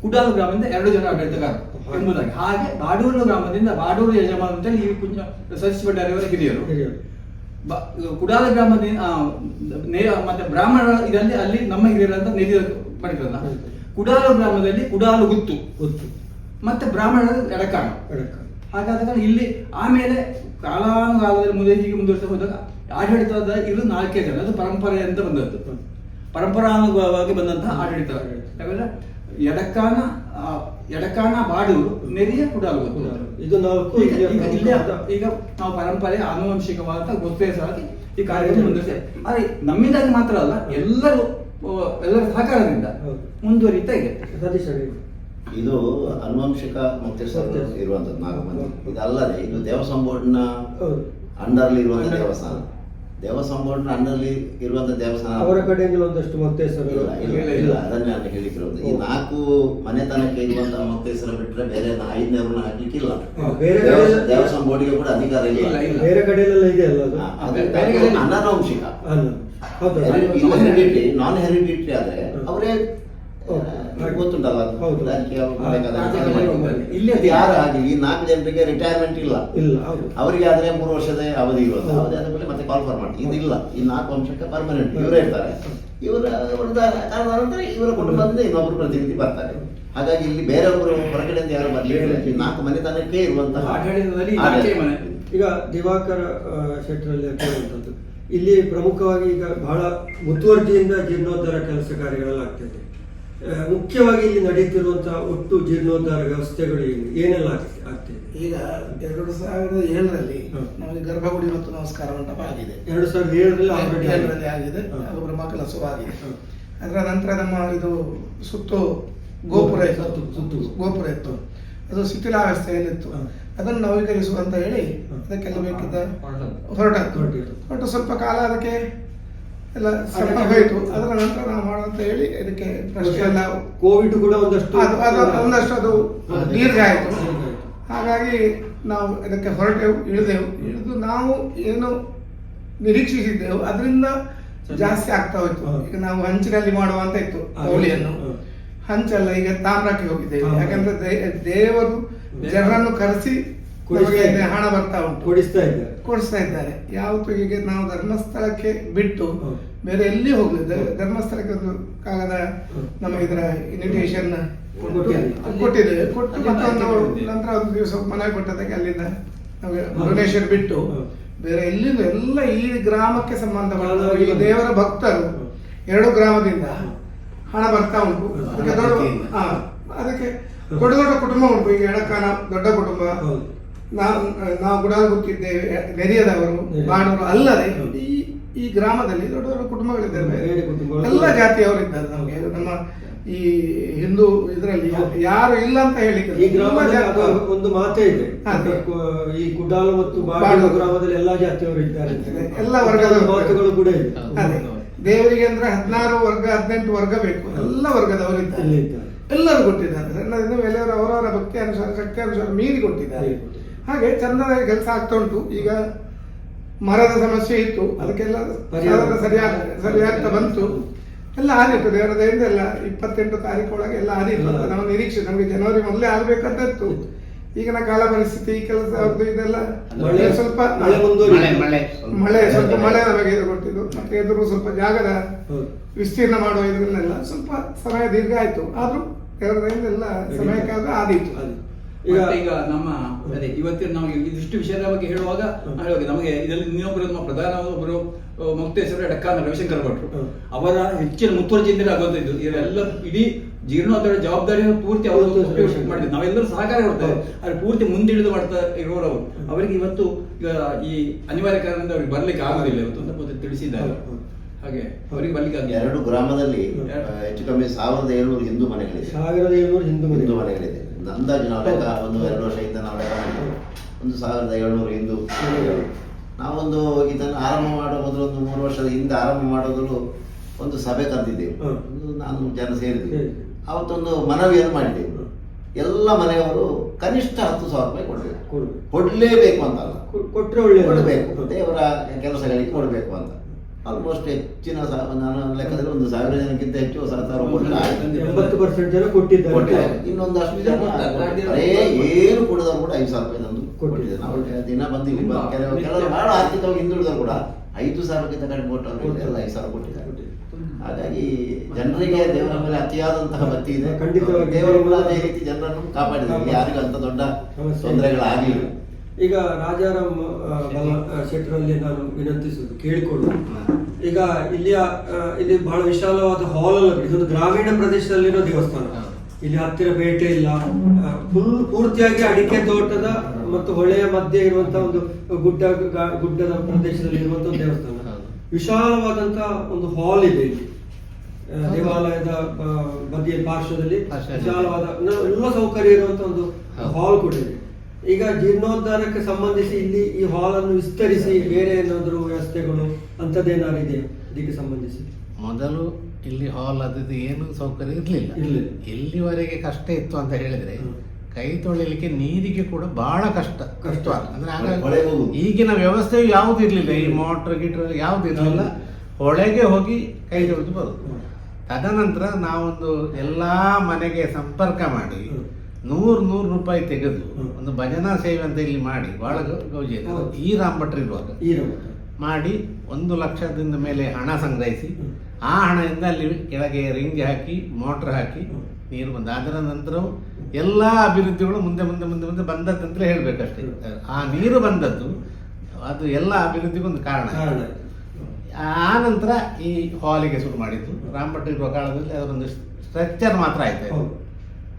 ಕುಡಾಲು ಗ್ರಾಮದಿಂದ 2 ಜನ ಆಡಳಿತಗಾರರು ಎಂಬುದಾಗಿ. ಹಾಗೆ ಬಾಡೂರು ಗ್ರಾಮದಿಂದ ಬಾಡೂರು ಯಜಮಾನ ಅಂತೇಳಿ ಈ ಕುಂಜ ಸತೀಶ್ ಭಂಡಾರಿಯವರ ಹಿರಿಯರು, ಕುಡಾಲ ಗ್ರಾಮದಿಂದ ಮತ್ತೆ ಬ್ರಾಹ್ಮಣ ಇದರಲ್ಲಿ ಅಲ್ಲಿ ನಮ್ಮ ಹಿರಿಯರಂತ ನಿಧಿ ಮಾಡಿದ್ರಲ್ಲ. ಕುಡಾಲು ಗ್ರಾಮದಲ್ಲಿ ಕುಡಾಲು ಗುತ್ತು ಮತ್ತೆ ಬ್ರಾಹ್ಮಣರ ಎಡಕಾಣ. ಹಾಗಾದ ಕಾರಣ ಇಲ್ಲಿ ಆಮೇಲೆ ಕಾಲಾನುಕಾಲದಲ್ಲಿ ಮುಂದುವರಿಸ್ತಾ ಹೋದಾಗ ಆಡಳಿತದ ಇದು 4 ಜನ, ಅದು ಪರಂಪರೆ ಅಂತ ಬಂದದ್ದು, ಪರಂಪರಾನುಗವಾಗಿ ಬಂದಂತಹ ಆಡಳಿತ. ಯಾಕಂದ್ರೆ ಎಡಕಾಣ ಬಾಡೂರು, ನೆರಿಯ ಕುಡಾಲು ಇದು ಈಗ ನಾವು ಪರಂಪರೆ ಆನುವಂಶಿಕವಾದಂತಹ ಗೊತ್ತೇಸರಾಗಿ ಈ ಕಾರ್ಯಕ್ರಮ ಮುಂದುವರಿಸ್ತೇವೆ. ಆದ್ರೆ ನಮ್ಮಿಂದಾಗಿ ಮಾತ್ರ ಅಲ್ಲ, ಎಲ್ಲರ ಸಹಕಾರದಿಂದ ಮುಂದುವರಿತಾ ಇದೆ. ಇದು ಅನುವಂಶಿಕ ಮೊತ್ತೇಶ್ವರ ಇರುವಂತದ್ದು 4 ಮಂದಿ. ಇದಲ್ಲದೆ ಇದು ದೇವಸ್ಥಾನ ಬೋರ್ಡ್ನ ಅಂಡರ್ಲಿ ಇರುವಂತ ದೇವಸ್ಥಾನ. ದೇವಸ್ಥಾನ ಬೋರ್ಡ್ನ ಅಂಡರ್ಲಿ ಇರುವಂತ ದೇವಸ್ಥಾನ ಅವರ ಕಡೆಯಿಂದ ಒಂದಷ್ಟು ಮೊತ್ತೇಶ್ವರರು ಇಲ್ಲ, ಅದನ್ನ ನಾನು ಹೇಳಿಕ್ಕಿರೋದು. ಈ 4 ಮನೆತನಕ್ಕೆ ಇರುವಂತಹ ಮೊತ್ತೇಶ್ವರ ಬಿಟ್ಟರೆ ಬೇರೆ 5ನೇವ್ರನ್ನ ಹಾಕ್ಲಿಕ್ಕಿಲ್ಲ. ದೇವಸ್ಥಾನ ಬೋರ್ಡ್ಗೆ ಕೂಡ ಅಧಿಕಾರ ಇಲ್ಲ. ಬೇರೆ ಕಡೆಯಲ್ಲೆಲ್ಲ ಇದೆ ಅಲ್ಲ, ಅನನುವಂಶಿಕ ಹೌದು. ನಾನ್ ಹೆರಿಡಿಟರಿ ಆದ್ರೆ ಅವರೇ ಗೊತ್ತುಂಟಲ್ಲ ಅದು. ಹೌದು. ರಾಜಕೀಯ ಇಲ್ಲಿ ಅದು ಯಾರು ಆಗಲಿ ಈ 4 ಜನರಿಗೆ ರಿಟೈರ್ಮೆಂಟ್ ಇಲ್ಲ. ಹೌದು. ಅವರಿಗೆ ಆದ್ರೆ 3 ವರ್ಷದ ಅವಧಿ ಇರುತ್ತೆ. ಅವಧಿ ಆದ ಮೇಲೆ ಮತ್ತೆ ಕಾಲ್ ಫಾರ್ ಮಾಡ್ತೀವಿ. ಇದಿಲ್ಲ, ಈ 4 ವಂಶಕ್ಕೆ ಪರ್ಮನೆಂಟ್ ಇವರೇ ಇರ್ತಾರೆ. ಇವರ ನಂತರ ಇವರ ಕುಟುಂಬದಿಂದ ಇನ್ನೊಬ್ರು ಪ್ರತಿನಿಧಿ ಬರ್ತಾರೆ. ಹಾಗಾಗಿ ಇಲ್ಲಿ ಬೇರೆಯವರು ಹೊರಗಡೆಯಿಂದ ಯಾರು ಬರ್ಲಿಲ್ಲ. ಈ 4 ಮನೆತನಕ್ಕೆ ಇರುವಂತಹ ಆಡಳಿತದಲ್ಲಿ ಆಡಳಿತ. ಆಚೆ ಮನೆ. ಈಗ ದಿವಾಕರ ಶೆಟ್ಟರಲ್ಲಿ ಕೇಳುವಂಥದ್ದು ಇಲ್ಲಿ ಪ್ರಮುಖವಾಗಿ ಈಗ ಬಹಳ ಮುತುವರ್ಜಿಯಿಂದ ಜೀರ್ಣೋದ್ಧಾರ ಕೆಲಸ ಕಾರ್ಯಗಳೆಲ್ಲ ಆಗ್ತದೆ. ಮುಖ್ಯವಾಗಿ ಇಲ್ಲಿ ನಡೀತಿರುವಂತಹ ಒಟ್ಟು ಜೀರ್ಣೋದ್ಧಾರ ವ್ಯವಸ್ಥೆಗಳು ಏನೆಲ್ಲ ಆಗ್ತಿದೆ? ಈಗ 2007ರಲ್ಲಿ ನಮಗೆ ಗರ್ಭಗುಡಿ ಮತ್ತು ನಮಸ್ಕಾರ ಮಂಟಪ ಆಗಿದೆ. 2007ರಲ್ಲಿ ಆಗಿದೆ. ಅದು ಬ್ರಹ್ಮಕಲಸವೂ ಆಗಿದೆ. ಅದರ ನಂತರ ನಮ್ಮ ಇದು ಸುತ್ತು ಗೋಪುರ ಇತ್ತು. ಅದು ಶಿಥಿಲಾವಸ್ಥೆಯಲ್ಲಿತ್ತು. ಅದನ್ನು ನವೀಕರಿಸುವಂತ ಹೇಳಿ ಅದಕ್ಕೆಲ್ಲ ಬೇಕಿದ್ದ ಹೊರಟು ಸ್ವಲ್ಪ ಕಾಲ ಅದಕ್ಕೆ ಎಲ್ಲ ಸಮಯ ಹೋಯಿತು. ಅದರ ನಂತರ ನಾವು ಮಾಡುವಂತ ಹೇಳಿ ಇದಕ್ಕೆ ಪ್ರಶ್ನೆ ಎಲ್ಲ ಕೋವಿಡ್ ಕೂಡ ಒಂದಷ್ಟು ಅದು ದೀರ್ಘ ಆಯಿತು. ಹಾಗಾಗಿ ನಾವು ಇದಕ್ಕೆ ಇಳಿದು ನಾವು ಏನು ನಿರೀಕ್ಷಿಸಿದ್ದೆವು ಅದರಿಂದ ಜಾಸ್ತಿ ಆಗ್ತಾ ಹೋಯ್ತು. ಈಗ ನಾವು ಹಂಚಿನಲ್ಲಿ ಮಾಡುವಂತ ಇತ್ತು ಗೌಳಿಯನ್ನು, ಹಂಚಲ್ಲ ಈಗ ತಾಮ್ರಕ್ಕೆ ಹೋಗಿದ್ದೇವೆ. ಯಾಕಂದ್ರೆ ದೇವರು ಜನರನ್ನು ಕರೆಸಿ ಹಣ ಬರ್ತಾ ಉಂಟು, ಕೊಡಿಸ್ತಾ ಇದ್ದಾರೆ. ಯಾವತ್ತು ಈಗ ನಾವು ಧರ್ಮಸ್ಥಳಕ್ಕೆ ಬಿಟ್ಟು ಬೇರೆ ಎಲ್ಲಿ ಹೋಗ್ಲಿದೆ, ಧರ್ಮಸ್ಥಳಕ್ಕೆ ಒಂದು ಕಾಲದ ನಮ್ಮ ಇದರ ಇನ್ವಿಟೇಷನ್ ಕೊಟ್ಟಿದ್ದೇವೆ. ಕೊಟ್ಟು ಮತ್ತೊಂದು ನಂತರ ಒಂದು ದಿವಸ ಮನೆ ಕೊಟ್ಟದಕ್ಕೆ ಅಲ್ಲಿಂದ ನಮಗೆ ಡೊನೇಷನ್ ಬಿಟ್ಟು ಬೇರೆ ಎಲ್ಲಿಂದ ಎಲ್ಲ ಈ ಗ್ರಾಮಕ್ಕೆ ಸಂಬಂಧಪಟ್ಟ ಈ ದೇವರ ಭಕ್ತರು 2 ಗ್ರಾಮದಿಂದ ಹಣ ಬರ್ತಾ ಉಂಟು. ಅದಕ್ಕೆ ದೊಡ್ಡ ದೊಡ್ಡ ಕುಟುಂಬ ಉಂಟು. ಈಗ ಎಡಕಾನ ದೊಡ್ಡ ಕುಟುಂಬ, ನಾವು ಗುಡಾಲ್ ಗೊತ್ತಿದ್ದೇವೆ, ನೆರಿಯದವರು, ಬಾಣವರು ಅಲ್ಲದೆ ಈ ಗ್ರಾಮದಲ್ಲಿ ದೊಡ್ಡ ದೊಡ್ಡ ಕುಟುಂಬಗಳಿದ್ದಾವೆ. ಎಲ್ಲ ಜಾತಿಯವರಿದ್ದಾರೆ. ನಮಗೆ ನಮ್ಮ ಈ ಹಿಂದೂ ಇದರಲ್ಲಿ ಯಾರು ಇಲ್ಲ ಅಂತ ಹೇಳಿ ಈ ಗ್ರಾಮದಲ್ಲಿ ಒಂದು ಮಾತೇ ಇದೆ. ಈ ಕುಡಾಲು ಮತ್ತು ಬಾಡು ಗ್ರಾಮದಲ್ಲಿ ಎಲ್ಲಾ ಜಾತಿಯವರು ಇದ್ದಾರೆ, ಎಲ್ಲ ವರ್ಗದ ಮಾತುಗಳು ಕೂಡ ಇದೆ. ಅದೇ ದೇವರಿಗೆ ಅಂದ್ರೆ 16 ವರ್ಗ 18 ವರ್ಗ ಬೇಕು. ಎಲ್ಲ ವರ್ಗದವರು ಇದ್ದಾರೆ, ಎಲ್ಲರೂ ಕೊಟ್ಟಿದ್ದಾರೆ. ಸಣ್ಣದಿಂದ ಮೇಲೆಯವರು ಅವರವರ ಭಕ್ತಿ ಅನುಸಾರ ಶಕ್ತಿ ಅನುಸಾರ ಮೀರಿ ಕೊಟ್ಟಿದ್ದಾರೆ. ಹಾಗೆ ಚಂದದ ಕೆಲಸ ಆಗ್ತಾ ಉಂಟು. ಈಗ ಮರದ ಸಮಸ್ಯೆ ಇತ್ತು, ಅದಕ್ಕೆಲ್ಲ ಸರಿಯಾಗ್ತಾ ಬಂತು. ಎಲ್ಲ ಆದಿತ್ತು ದೇವರ ದಯದಿಂದ. ಎಲ್ಲ 28 ತಾರೀಕು ಒಳಗೆ ಎಲ್ಲ ಆದಿತ್ತು ಅಂತ ನಾವು ನಿರೀಕ್ಷೆ. ನಮಗೆ ಜನವರಿ ಮೊದಲೇ ಆಗ್ಬೇಕಂತ ಇತ್ತು. ಈಗಿನ ಕಾಲ ಪರಿಸ್ಥಿತಿ ಈ ಕೆಲಸ ಇದೆಲ್ಲ ಸ್ವಲ್ಪ ಮಳೆ ಸ್ವಲ್ಪ ಮಳೆ ನಮಗೆ ಕೊಟ್ಟಿದ್ದು. ಮತ್ತೆ ಎದುರು ಸ್ವಲ್ಪ ಜಾಗದ ವಿಸ್ತೀರ್ಣ ಮಾಡುವ ಇದನ್ನೆಲ್ಲ ಸ್ವಲ್ಪ ಸಮಯ ದೀರ್ಘ ಆಯ್ತು. ಆದ್ರೂ ಎಲ್ಲ ಸಮಯಕ್ಕಾಗ ಆದೀತು. ಈಗ ನಮ್ಮ ಅದೇ ಇವತ್ತಿನ ನಮಗೆ ಇದಿಷ್ಟು ವಿಷಯದ ಬಗ್ಗೆ ಹೇಳುವಾಗ ನಮಗೆ ಇದರಲ್ಲಿ ಇನ್ನೊಬ್ಬರು ನಮ್ಮ ಪ್ರಧಾನ ಒಬ್ಬರು ಮುಕ್ತೇಶ್ವರ ಡಕ್ಕಾನ ರವಿಶಂಕರ್ ಭಟ್ರು ಅವರ ಹೆಚ್ಚಿನ ಮುತುವರ್ಜಿಯಿಂದ ಆಗೋದಿದ್ದು ಇವರೆಲ್ಲ ಇಡೀ ಜೀರ್ಣೋದ್ಧಾರ ಜವಾಬ್ದಾರಿಯನ್ನು ಪೂರ್ತಿ ಅವರು ಮಾಡಿದ್ರು. ನಾವೆಲ್ಲರೂ ಸಹಕಾರ ಕೊಡ್ತೇವೆ, ಆದ್ರೆ ಪೂರ್ತಿ ಮುಂದಿಳಿದು ಮಾಡ್ತಾ ಇರೋರು ಅವರಿಗೆ ಇವತ್ತು ಈಗ ಈ ಅನಿವಾರ್ಯ ಕಾರಣದಿಂದ ಅವ್ರಿಗೆ ಬರ್ಲಿಕ್ಕೆ ಆಗುದಿಲ್ಲ ಇವತ್ತು ಅಂತ ತಿಳಿಸಿದ್ದಾರೆ. ಹಾಗೆ ಅವರಿಗೆ ಬರ್ಲಿಕ್ಕೆ 2 ಗ್ರಾಮದಲ್ಲಿ ಹೆಚ್ಚು ಕಮ್ಮಿ 1700 ಹಿಂದೂ ಮನೆಗಳಿದೆ. 1700 ಹಿಂದೂ ಮನೆಗಳಿದೆ. ಅಂದಾಜು ನಾವು ಲೆಕ್ಕ 1-2 ವರ್ಷದಿಂದ ನಾವು ಲೆಕ್ಕ ಮಾಡಿದ್ವಿ 1700 ಹಿಂದೂ. ನಾವೊಂದು ಇದನ್ನು ಆರಂಭ ಮಾಡೋ ಮೊದಲು ಒಂದು 3 ವರ್ಷದ ಹಿಂದೆ ಆರಂಭ ಮಾಡೋದ್ರು ಒಂದು ಸಭೆ ಕರೆದಿದ್ದೆವು. ನಾನು ಜನ ಸೇರಿದ್ವಿ. ಅವತ್ತೊಂದು ಮನವಿಯನ್ನು ಮಾಡಿದ್ದೆವು. ಎಲ್ಲ ಮನೆಯವರು ಕನಿಷ್ಠ 10,000 ರೂಪಾಯಿ ಕೊಡಲೇಬೇಕು ಅಂತಲ್ಲ, ಕೊಡಬೇಕು, ದೇವರ ಕೆಲಸಗಳಿಗೆ ಕೊಡಬೇಕು ಅಂತ. ಆಲ್ಮೋಸ್ಟ್ ಹೆಚ್ಚಿನ ನನ್ನ ಲೆಕ್ಕದಲ್ಲಿ 1,000 ಜನಕ್ಕಿಂತ ಹೆಚ್ಚು 80% ಜನ ಕೊಟ್ಟಿದ್ದಾರೆ. ಇನ್ನೊಂದಷ್ಟು ಜನ ಏನು ಕೊಡದವ್ರು ಕೂಡ 5,000 ರೂಪಾಯಿ ತಂದು ಕೊಟ್ಟಿದ್ದಾರೆ. ನಾವು ದಿನ ಬಂದಿವಿ. ಕೆಲವರು ಬಹಳ ಆರ್ಥಿಕವಾಗಿ ಹಿಂದುಳಿದವರು ಕೂಡ 5,000ಕ್ಕಿಂತ ಕಡಿಮೆ ಕೊಟ್ಟವರು ಎಲ್ಲ 5,000 ಕೊಟ್ಟಿದ್ದಾರೆ. ಹಾಗಾಗಿ ಜನರಿಗೆ ದೇವರ ಮೇಲೆ ಅತಿಯಾದಂತಹ ಭಕ್ತಿ ಇದೆ. ದೇವರು ಕೂಡ ಅದೇ ರೀತಿ ಜನರನ್ನು ಕಾಪಾಡಿದ್ದಾರೆ. ಯಾರಿಗೂ ಅಂತ ದೊಡ್ಡ ತೊಂದರೆಗಳಾಗಲಿಲ್ಲ. ಈಗ ರಾಜಾರಾಮ್ ಶೆಟ್ಟರಲ್ಲಿ ನಾನು ವಿನಂತಿಸುವುದು ಕೇಳಿಕೊಳ್ಳುವುದು, ಈಗ ಇಲ್ಲಿ ಬಹಳ ವಿಶಾಲವಾದ ಹಾಲ್ ಅಲ್ಲ, ಇದೊಂದು ಗ್ರಾಮೀಣ ಪ್ರದೇಶದಲ್ಲಿರೋ ದೇವಸ್ಥಾನ. ಇಲ್ಲಿ ಹತ್ತಿರ ಪೇಟೆ ಇಲ್ಲ, ಪೂರ್ತಿಯಾಗಿ ಅಡಿಕೆ ತೋಟದ ಮತ್ತು ಹೊಳೆಯ ಮಧ್ಯೆ ಇರುವಂತಹ ಒಂದು ಗುಡ್ಡದ ಪ್ರದೇಶದಲ್ಲಿ ಇರುವಂತಹ ದೇವಸ್ಥಾನ. ವಿಶಾಲವಾದಂತಹ ಒಂದು ಹಾಲ್ ಇದೆ ಇಲ್ಲಿ ದೇವಾಲಯದ ಬದಿಯ ಪಾರ್ಶ್ವದಲ್ಲಿ. ವಿಶಾಲವಾದ ಎಲ್ಲ ಸೌಕರ್ಯ ಇರುವಂತಹ ಒಂದು ಹಾಲ್ ಕೂಡ ಇದೆ. ಈಗ ಜೀರ್ಣೋದ್ಧಾರಕ್ಕೆ ಸಂಬಂಧಿಸಿ ಇಲ್ಲಿ ಈ ಹಾಲ್ ಅನ್ನು ವಿಸ್ತರಿಸಿ ಬೇರೆ ಏನಾದರೂ ವ್ಯವಸ್ಥೆಗಳು ಅಂತದ್ದೇನಾದ್ರು ಇದೆಯಾ ಇದಕ್ಕೆ ಸಂಬಂಧಿಸಿ? ಮೊದಲು ಇಲ್ಲಿ ಹಾಲ್ ಅದು ಏನು ಸೌಕರ್ಯ ಇರಲಿಲ್ಲ. ಎಲ್ಲಿವರೆಗೆ ಕಷ್ಟ ಇತ್ತು ಅಂತ ಹೇಳಿದ್ರೆ ಕೈ ತೊಳಿಲಿಕ್ಕೆ ನೀರಿಗೆ ಕೂಡ ಬಹಳ ಕಷ್ಟ ಅಂದ್ರೆ ಈಗಿನ ವ್ಯವಸ್ಥೆಯು ಯಾವ್ದು ಇರ್ಲಿಲ್ಲ. ಈ ಮೋಟರ್ ಗೀಟರ್ ಯಾವ್ದು ಇರಲಿಲ್ಲ. ಹೊಳೆಗೆ ಹೋಗಿ ಕೈ ತೊಳೆದು ಬರುದು. ತದನಂತರ ನಾವೊಂದು ಎಲ್ಲಾ ಮನೆಗೆ ಸಂಪರ್ಕ ಮಾಡಿ 100 ರೂಪಾಯಿ ತೆಗೆದು ಒಂದು ಭಜನಾ ಸೇವೆ ಅಂತ ಇಲ್ಲಿ ಮಾಡಿ ಬಹಳ ಗೌಜಿ ಈ ರಾಮಭಟ್ರು ಇರುವಾಗ ಮಾಡಿ 1 ಲಕ್ಷದಿಂದ ಮೇಲೆ ಹಣ ಸಂಗ್ರಹಿಸಿ ಆ ಹಣದಿಂದ ಅಲ್ಲಿ ಕೆಳಗೆ ರಿಂಗ್ ಹಾಕಿ ಮೋಟರ್ ಹಾಕಿ ನೀರು ಬಂದ. ಅದರ ನಂತರ ಎಲ್ಲ ಅಭಿವೃದ್ಧಿಗಳು ಮುಂದೆ ಮುಂದೆ ಮುಂದೆ ಮುಂದೆ ಬಂದದ್ದಂತಲೇ ಹೇಳ್ಬೇಕಷ್ಟೇ. ಆ ನೀರು ಬಂದದ್ದು ಅದು ಎಲ್ಲ ಅಭಿವೃದ್ಧಿಗೂ ಒಂದು ಕಾರಣ. ಆ ನಂತರ ಈ ಹಾಲಿಗೆ ಶುರು ಮಾಡಿದ್ದು. ರಾಮಭಟ್ರು ಇರುವ ಕಾಲದಲ್ಲಿ ಅದರೊಂದು ಸ್ಟ್ರಕ್ಚರ್ ಮಾತ್ರ ಆಯ್ತು,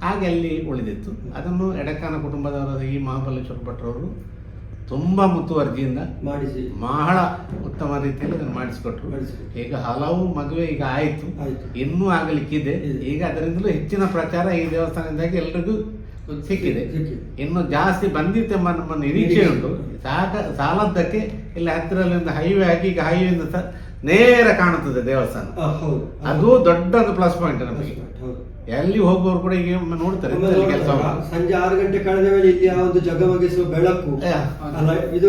ಹಾಗೆ ಅಲ್ಲಿ ಉಳಿದಿತ್ತು. ಅದನ್ನು ಎಡಕಾನ ಕುಟುಂಬದವರಾದ ಈ ಮಹಾಬಲೇಶ್ವರ ಭಟ್ರವರು ತುಂಬಾ ಮುತುವರ್ಜಿಯಿಂದ ಮಾಡಿಸಿ ಬಹಳ ಉತ್ತಮ ರೀತಿಯಲ್ಲಿ ಅದನ್ನು ಮಾಡಿಸಿಕೊಟ್ರು. ಈಗ ಹಲವು ಮದುವೆ ಈಗ ಆಯಿತು, ಇನ್ನೂ ಆಗಲಿಕ್ಕಿದೆ. ಈಗ ಅದರಿಂದಲೂ ಹೆಚ್ಚಿನ ಪ್ರಚಾರ ಈ ದೇವಸ್ಥಾನದಿಂದಾಗಿ ಎಲ್ರಿಗೂ ಸಿಕ್ಕಿದೆ. ಇನ್ನು ಜಾಸ್ತಿ ಬಂದಿತ್ತೆಂಬ ನಮ್ಮ ನಿರೀಕ್ಷೆ ಉಂಟು. ಸಾಲದ್ದಕ್ಕೆ ಇಲ್ಲಿ ಹತ್ತಿರಲ್ಲಿ ಒಂದು ಹೈವೇ ಹಾಕಿ ಈಗ ಹೈವೇಯಿಂದ ನೇರ ಕಾಣುತ್ತದೆ ದೇವಸ್ಥಾನ. ಅದು ದೊಡ್ಡ ಒಂದು ಪ್ಲಸ್ ಪಾಯಿಂಟ್ ನಮಗೆ. ಎಲ್ಲಿ ಹೋಗುವವರು ಕೂಡ ಈಗ ನೋಡ್ತಾರೆ. ಸಂಜೆ 6 ಗಂಟೆ ಕಳೆದ ಮೇಲೆ ಇಲ್ಲಿ ಆ ಒಂದು ಜಗಮಗಿಸುವ ಬೆಳಕು ಇದು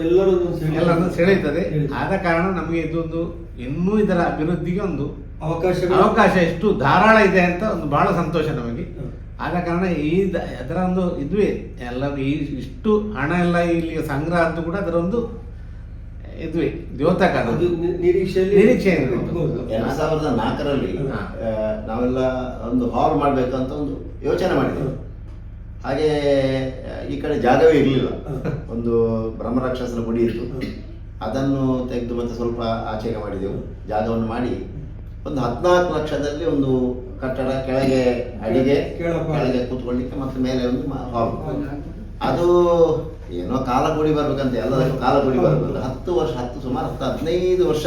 ಎಲ್ಲರನ್ನು ಸೆಳೆಯುತ್ತದೆ. ಆದ ಕಾರಣ ನಮಗೆ ಇದೊಂದು ಇನ್ನೂ ಇದರ ಅಭಿವೃದ್ಧಿಗೆ ಒಂದು ಅವಕಾಶ ಎಷ್ಟು ಧಾರಾಳ ಇದೆ ಅಂತ ಒಂದು ಬಹಳ ಸಂತೋಷ ನಮಗೆ. ಆದ ಕಾರಣ ಅದರ ಒಂದು ಇದುವೇ ಎಲ್ಲ ಇಷ್ಟು ಹಣ ಎಲ್ಲ ಇಲ್ಲಿ ಸಂಗ್ರಹ ಅಂತೂ ಕೂಡ ಅದರ ಒಂದು ಇದುವೇ ದ್ಯೋತಕ ನಿರೀಕ್ಷೆ. 2004ರಲ್ಲಿ ನಾವೆಲ್ಲ ಒಂದು ಹಾಲ್ ಮಾಡಬೇಕು ಅಂತ ಒಂದು ಯೋಚನೆ ಮಾಡಿದ್ದೇವೆ. ಹಾಗೆ ಈ ಕಡೆ ಜಾಗವೇ ಇರಲಿಲ್ಲ. ಒಂದು ಬ್ರಹ್ಮರಾಕ್ಷಸನ ಗುಡಿ ಇತ್ತು, ಅದನ್ನು ತೆಗೆದು ಮತ್ತೆ ಸ್ವಲ್ಪ ಆಚೆಗೆ ಮಾಡಿದೆವು. ಜಾಗವನ್ನು ಮಾಡಿ ಒಂದು 14 ಲಕ್ಷದಲ್ಲಿ ಒಂದು ಕಟ್ಟಡ, ಕೆಳಗೆ ಅಡಿಗೆ, ಕೆಳಗೆ ಕೂತ್ಕೊಳ್ಳಿಕ್ಕೆ ಮತ್ತೆ ಮೇಲೆ ಒಂದು ಹಾಲ್. ಅದು ಏನೋ ಕಾಲ ಕೂಡಿ ಬರ್ಬೇಕಂತ ಎಲ್ಲದಕ್ಕೂ ಕಾಲ ಕೂಡಿ ಬರ್ಬೇಕು. 10 ವರ್ಷ ಸುಮಾರು 15 ವರ್ಷ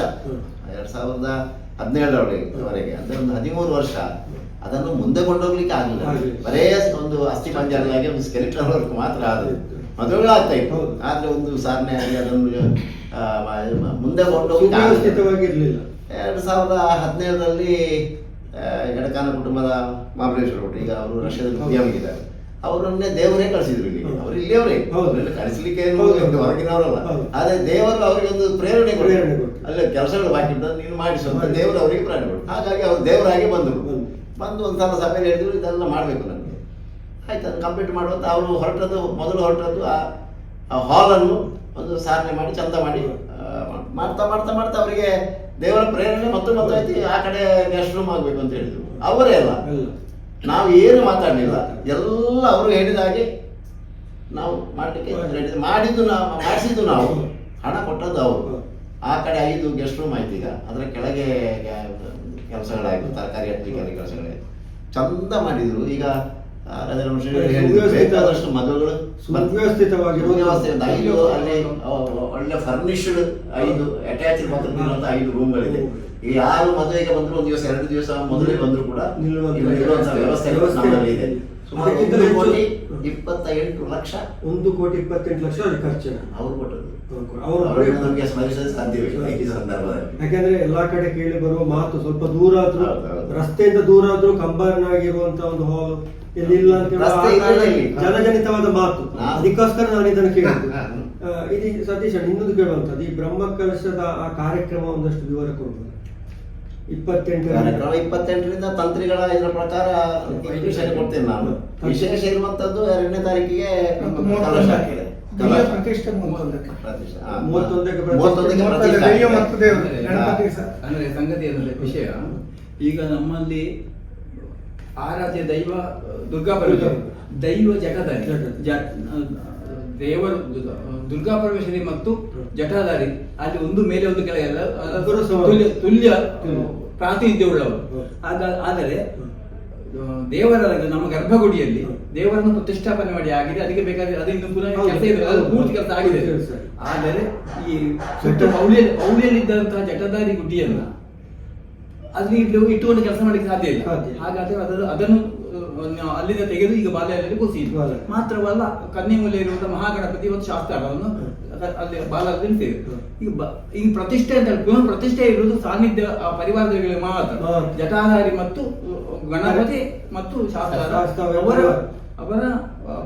2017ರವರೆಗೆ ಅಂದ್ರೆ ಒಂದು 13 ವರ್ಷ ಅದನ್ನು ಮುಂದೆ ಕೊಂಡೋಗ್ಲಿಕ್ಕೆ ಆಗಲಿಲ್ಲ. ಬರೇ ಒಂದು ಅಸ್ಥಿ ಪಂಜರವಾಗಿ ಒಂದು ಸ್ಕೆಲಿಟನ್ ವರ್ಕ್ ಮಾತ್ರ ಆದವು. ಮದುವೆಗಳಾಗ್ತಾ ಇತ್ತು, ಆದ್ರೆ ಒಂದು ಸಾಧನೆ ಆಗಿ ಅದನ್ನು ಮುಂದೆ ಕೊಂಡೋಗ್ಲಿಕ್ಕೆ 2017ರಲ್ಲಿ ಎಡಕಾನ ಕುಟುಂಬದ ಮಹಾಬಲೇಶ್ವರ ಭಟ್ರು, ಈಗ ಅವರು ರಷ್ಯಾದಲ್ಲಿ ಉದ್ಯಮಿದ್ದಾರೆ, ಅವರನ್ನೇ ದೇವರೇ ಕಳಿಸಿದ್ರು ಇಲ್ಲಿ. ಅವರು ಇಲ್ಲಿಯವರೇ, ಕಳಿಸ್ಲಿಕ್ಕೆ ಹೊರಗಿನವರಲ್ಲ. ಆದ್ರೆ ದೇವರು ಅವರಿಗೆ ಒಂದು ಪ್ರೇರಣೆ ಕೊಡಿ, ಅಲ್ಲೇ ಕೆಲಸಗಳು ಬಾಕಿ ಇರ್ತದೆ ನೀನು ಮಾಡಿಸುವಂತ ದೇವರು ಅವರಿಗೆ ಪ್ರೇರಣೆ ಕೊಡು. ಹಾಗಾಗಿ ಅವರು ದೇವರಾಗಿ ಬಂದರು. ಬಂದು ಒಂದ್ಸಲ ಸಭೆಯಲ್ಲಿ ಹೇಳಿದ್ರು ಇದೆಲ್ಲ ಮಾಡಬೇಕು ನನಗೆ. ಆಯ್ತು, ಅದನ್ನು ಕಂಪ್ಲೀಟ್ ಮಾಡುವಂತ ಅವರು ಮೊದಲು ಹೊರಟದ್ದು ಆ ಹಾಲನ್ನು ಒಂದು ಸಾಧನೆ ಮಾಡಿ ಚಂದ ಮಾಡಿ ಮಾಡ್ತಾ ಮಾಡ್ತಾ ಮಾಡ್ತಾ ಅವರಿಗೆ ದೇವರ ಪ್ರೇರಣೆ ಮತ್ತು ಆಯ್ತು ಆ ಕಡೆ ಗೆಸ್ಟ್ ರೂಮ್ ಆಗ್ಬೇಕು ಅಂತ ಹೇಳಿದ್ರು. ಅವರೇ ಅಲ್ಲ, ನಾವು ಏನು ಮಾತಾಡಲಿಲ್ಲ, ಎಲ್ಲ ಅವರು ಹೇಳಿದ ಹಾಗೆ ನಾವು ಮಾಡಲಿಕ್ಕೆ ಮಾಡಿದ್ದು ನಾವು ಮಾಡಿಸಿದ್ದು, ನಾವು ಹಣ ಕೊಟ್ಟದ್ದು ಅವರು. ಆ ಕಡೆ 5 ಗೆಸ್ಟ್ ರೂಮ್ ಆಯ್ತು. ಈಗ ಅದರ ಕೆಳಗೆ ಕೆಲಸಗಳಾಯ್ತು, ತರಕಾರಿ ಹಟ್ಟಲಿಕ್ಕೆ ಕೆಲಸಗಳಾಯ್ತು, ಚಂದ ಮಾಡಿದ್ರು. ಈಗ ಬೇಕಾದಷ್ಟು ಮದುವೆಗಳು ಸುವ್ಯವಸ್ಥಿತವಾಗಿ ವ್ಯವಸ್ಥೆ 5 ಅಲ್ಲಿ ಒಳ್ಳೆ ಫರ್ನಿಶ್ಡ್ 5 ಅಟ್ಯಾಚ್ ಬಾತ್ರೂಮ್ ಇರುವಂತ 5 ರೂಮ್ಗಳಿದೆ. ಈ ಯಾರು ಮದುವೆಗೆ ಬಂದ್ರು 1 ದಿವಸ 2 ದಿವಸ ಮೊದಲೇ ಬಂದ್ರು ಕೂಡ ಇರುವಂತ ವ್ಯವಸ್ಥೆ ನಮ್ಮಲ್ಲಿ ಇದೆ. ಸುಮಾರು 1,28,00,000 ಖರ್ಚು ಅವರು ಕೊಟ್ಟದ್ದು. ನಮಗೆ ಸ್ಮರಿಸಲು ಸಾಧ್ಯವಿಲ್ಲ ಈ ಸಂದರ್ಭದಲ್ಲಿ. ಯಾಕಂದ್ರೆ ಎಲ್ಲಾ ಕಡೆ ಕೇಳಿ ಬರುವ ಮಾತು, ಸ್ವಲ್ಪ ದೂರ ಆದ್ರೂ, ರಸ್ತೆಯಿಂದ ದೂರ ಆದ್ರೂ ಕಂಬಾರನಾಗಿರುವಂತ ಒಂದು ಹಾಲ್ ಎಲ್ಲಿಲ್ಲ ಅಂತ ಜನಜನಿತವಾದ ಮಾತು. ಅದಕ್ಕೋಸ್ಕರ ನಾನು ಇದನ್ನು ಕೇಳಿದ್ದು. ಇದು ಸತೀಶ್ ಇನ್ನೊಂದು ಕೇಳುವಂತದ್ದು, ಈ ಬ್ರಹ್ಮಕಲಶದ ಆ ಕಾರ್ಯಕ್ರಮ ಒಂದಷ್ಟು ವಿವರ ಕೊಡ್ಬೋದು. 28ರಿಂದ ತಂತ್ರಿಗಳ ಇದರ ಪ್ರಕಾರ ಇನ್ವಿಟೇಷನ್ ಕೊಡ್ತೇನೆ ನಾನು. ವಿಶೇಷ ಇರುವಂತದ್ದು 2ನೇ ತಾರೀಕಿಗೆ ಕಲಶ ಹಾಕಿದೆ. ಸಂಗತಿಯ ವಿಷಯ, ಈಗ ನಮ್ಮಲ್ಲಿ ಆರಾಧ್ಯ ದೈವ ದುರ್ಗಾ ಪರಮೇಶ್ವರಿ, ದೈವ ಜಟಧಾರಿ, ದೇವರು ದುರ್ಗಾ ಪರಮೇಶ್ವರಿ ಮತ್ತು ಜಟಾಧಾರಿ ಅಲ್ಲಿ ಒಂದು ಮೇಲೆ ಒಂದು ಕೆಳಗೆ ತುಲ್ಯ ಪ್ರಾತಿನಿಧ್ಯ ಉಳ್ಳವರು. ಆದರೆ ದೇವರ ನಮ್ಮ ಗರ್ಭಗುಡಿಯಲ್ಲಿ ದೇವರನ್ನು ಪ್ರತಿಷ್ಠಾಪನೆ ಮಾಡಿ ಆಗಿದೆ. ಅದಕ್ಕೆ ಬೇಕಾದ್ರೆ ಅದರಿಂದ ಪುನಃ ಕೆಲಸ ಇದೆ, ಅದು ಪೂರ್ತಿ ಕೆಲಸ ಆಗಿದೆ. ಆದರೆ ಈ ಸುತ್ತ ಔಳಿಯಲ್ಲಿದ್ದಂತಹ ಜಟಧಾರಿ ಗುಡಿಯನ್ನ ಅಲ್ಲಿ ಇಟ್ಟುಕೊಂಡು ಕೆಲಸ ಮಾಡಲಿಕ್ಕೆ ಸಾಧ್ಯ ಇಲ್ಲ. ಹಾಗಾದ್ರೆ ಅದನ್ನು ಅಲ್ಲಿಂದ ತೆಗೆದು ಈಗ ಬಾಲ್ಯದಲ್ಲಿ ಕೂರಿಸಿದ್ರು. ಮಾತ್ರವಲ್ಲ, ಕನ್ನಿಮೂಲೆ ಇರುವಂತಹ ಮಹಾಗಣಪತಿ ಒಂದು ಶಾಸ್ತ್ರವನ್ನು ಅಲ್ಲಿ ಬಾಲದಲ್ಲಿ ಸೇರಿದ್ರು. ಈಗ ಪ್ರತಿಷ್ಠೆ ಅಂತ ಹೇಳಿ ಪುನಃ ಪ್ರತಿಷ್ಠೆ ಇರುವುದು ಸಾನ್ನಿಧ್ಯ ಪರಿವಾರಗಳಿಗೆ ಮಾತ್ರ. ಜಟಾಧಾರಿ ಮತ್ತು ಗಣಪತಿ ಮತ್ತು ಶಾಸ್ತ್ರ ಅವರ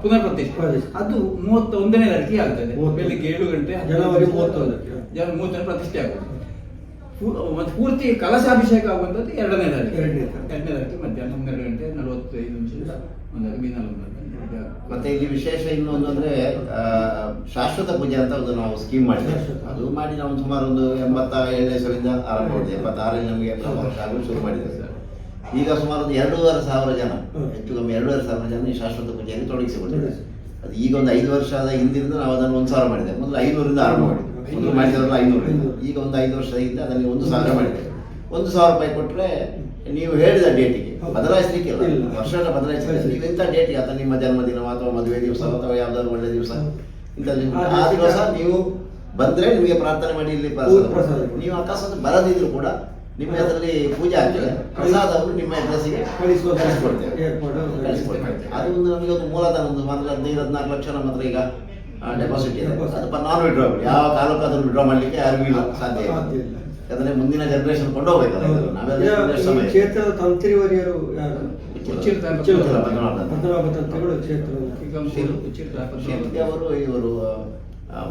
ಪುನರ್ ಪ್ರತಿಷ್ಠೆ ಅದು 31ನೇ ತಾರೀಕಿಗೆ ಆಗ್ತದೆ. ಬೆಳಿಗ್ಗೆ 7 ಗಂಟೆ, ಜನವರಿ 31 ಪ್ರತಿಷ್ಠೆ ಆಗುವುದು. ಮತ್ತೆ ಪೂರ್ತಿ ಕಲಶಾಭಿಷೇಕ ಆಗುವಂಥದ್ದು ಎರಡನೇ ತಾರೀಕು ಮಧ್ಯಾಹ್ನ 12:45 ನಿಮಿಷದಿಂದ 14 ಮತ್ತೆ ಇಲ್ಲಿ ವಿಶೇಷ ಇನ್ನೊಂದು ಅಂದ್ರೆ ಶಾಶ್ವತ ಪೂಜೆ ಅಂತ ಒಂದು ನಾವು ಸ್ಕೀಮ್ ಮಾಡಿದ್ದೇವೆ. ಅದು ಮಾಡಿ ನಾವು ಸುಮಾರು ಒಂದು 87ನೇ ಇಸವಿಯಿಂದ ಆರಂಭ ಮಾಡಿದೆ. 86ರಲ್ಲಿ ನಮಗೆ ವರ್ಷ ಆಗಲು ಶುರು ಮಾಡಿದ್ದೇವೆ ಸರ್. ಈಗ ಸುಮಾರು ಒಂದು 2,500 ಜನ, ಹೆಚ್ಚು ಕಮ್ಮಿ 2,500 ಜನ ಈ ಶಾಶ್ವತ ಪೂಜೆಯಲ್ಲಿ ತೊಡಗಿಸಿಕೊಂಡಿದ್ದಾರೆ. ಅದು ಈಗ ಒಂದು 5 ವರ್ಷದ ಹಿಂದಿನಿಂದ ನಾವು ಅದನ್ನು 1,000 ಮಾಡಿದ್ದೇವೆ. ಮೊದಲು 500ರಿಂದ ಆರಂಭ ಮಾಡಿದ್ದೇವೆ. ಮೊದಲು ಮಾಡಿದವರೆಲ್ಲ 500, ಈಗ ಒಂದು 5 ವರ್ಷದಿಂದ ಅದನ್ನು 1,000 ಮಾಡಿದ್ದೇವೆ. 1,000 ರೂಪಾಯಿ ಕೊಟ್ಟರೆ ನೀವು ಹೇಳಿದ ಡೇಟಿಗೆ ಬದಲಾಯಿಸಲಿಕ್ಕಿಲ್ಲ, ವರ್ಷದ ಬದಲಾಯಿಸಲಿಲ್ಲ. ನೀವು ಇಂಥ ಡೇಟಿಗೆ ಅಥವಾ ನಿಮ್ಮ ಜನ್ಮದಿನ ಅಥವಾ ಮದುವೆ ದಿವಸ ಅಥವಾ ಯಾವ್ದಾದ್ರು ಒಳ್ಳೆ ದಿವಸ ಇಂಥಲ್ಲಿ ಆ ದಿವಸ ನೀವು ಬಂದ್ರೆ ನಿಮಗೆ ಪ್ರಾರ್ಥನೆ ಮಾಡಿ ಇಲ್ಲಿ ಪ್ರಸಾದ. ನೀವು ಅಕಸ್ಮಾತ್ ಬರದಿದ್ರು ಕೂಡ ನಿಮ್ಮ ಹೆಸರಲ್ಲಿ ಪೂಜೆ ಆಗ್ತದೆ, ಪ್ರಸಾದವನ್ನು ನಿಮ್ಮ ಅಡ್ರೆಸ್ಸಿಗೆ ಕಳಿಸ್ಕೊಡ್ತೇವೆ. ಅದು ಒಂದು ನಮಗೆ ಒಂದು ಮೂಲತನ ಒಂದು 15-14 ಲಕ್ಷ ನಮ್ಮ ಹತ್ರ ಈಗ ಡೆಪಾಸಿಟ್ ಇದೆ. ಅದು ನಾನ್ ವಿಡ್ರಾಬಲ್, ಯಾವ ಕಾಲಕ್ಕೂ ಅದನ್ನು ವಿಡ್ರಾ ಮಾಡ್ಲಿಕ್ಕೆ ಯಾರಿಗೂ ಇಲ್ಲ, ಸಾಧ್ಯ ಇಲ್ಲ. ಯಾಕಂದ್ರೆ ಮುಂದಿನ ಜನರೇಷನ್ ಕೊಂಡೋಗ್ಬೇಕಲ್ಲ. ನಾವೆಲ್ಲ ಕ್ಷೇತ್ರದ ತಂತ್ರಿವರಿಯರು ಯಾರು? ಅವರು ಇವರು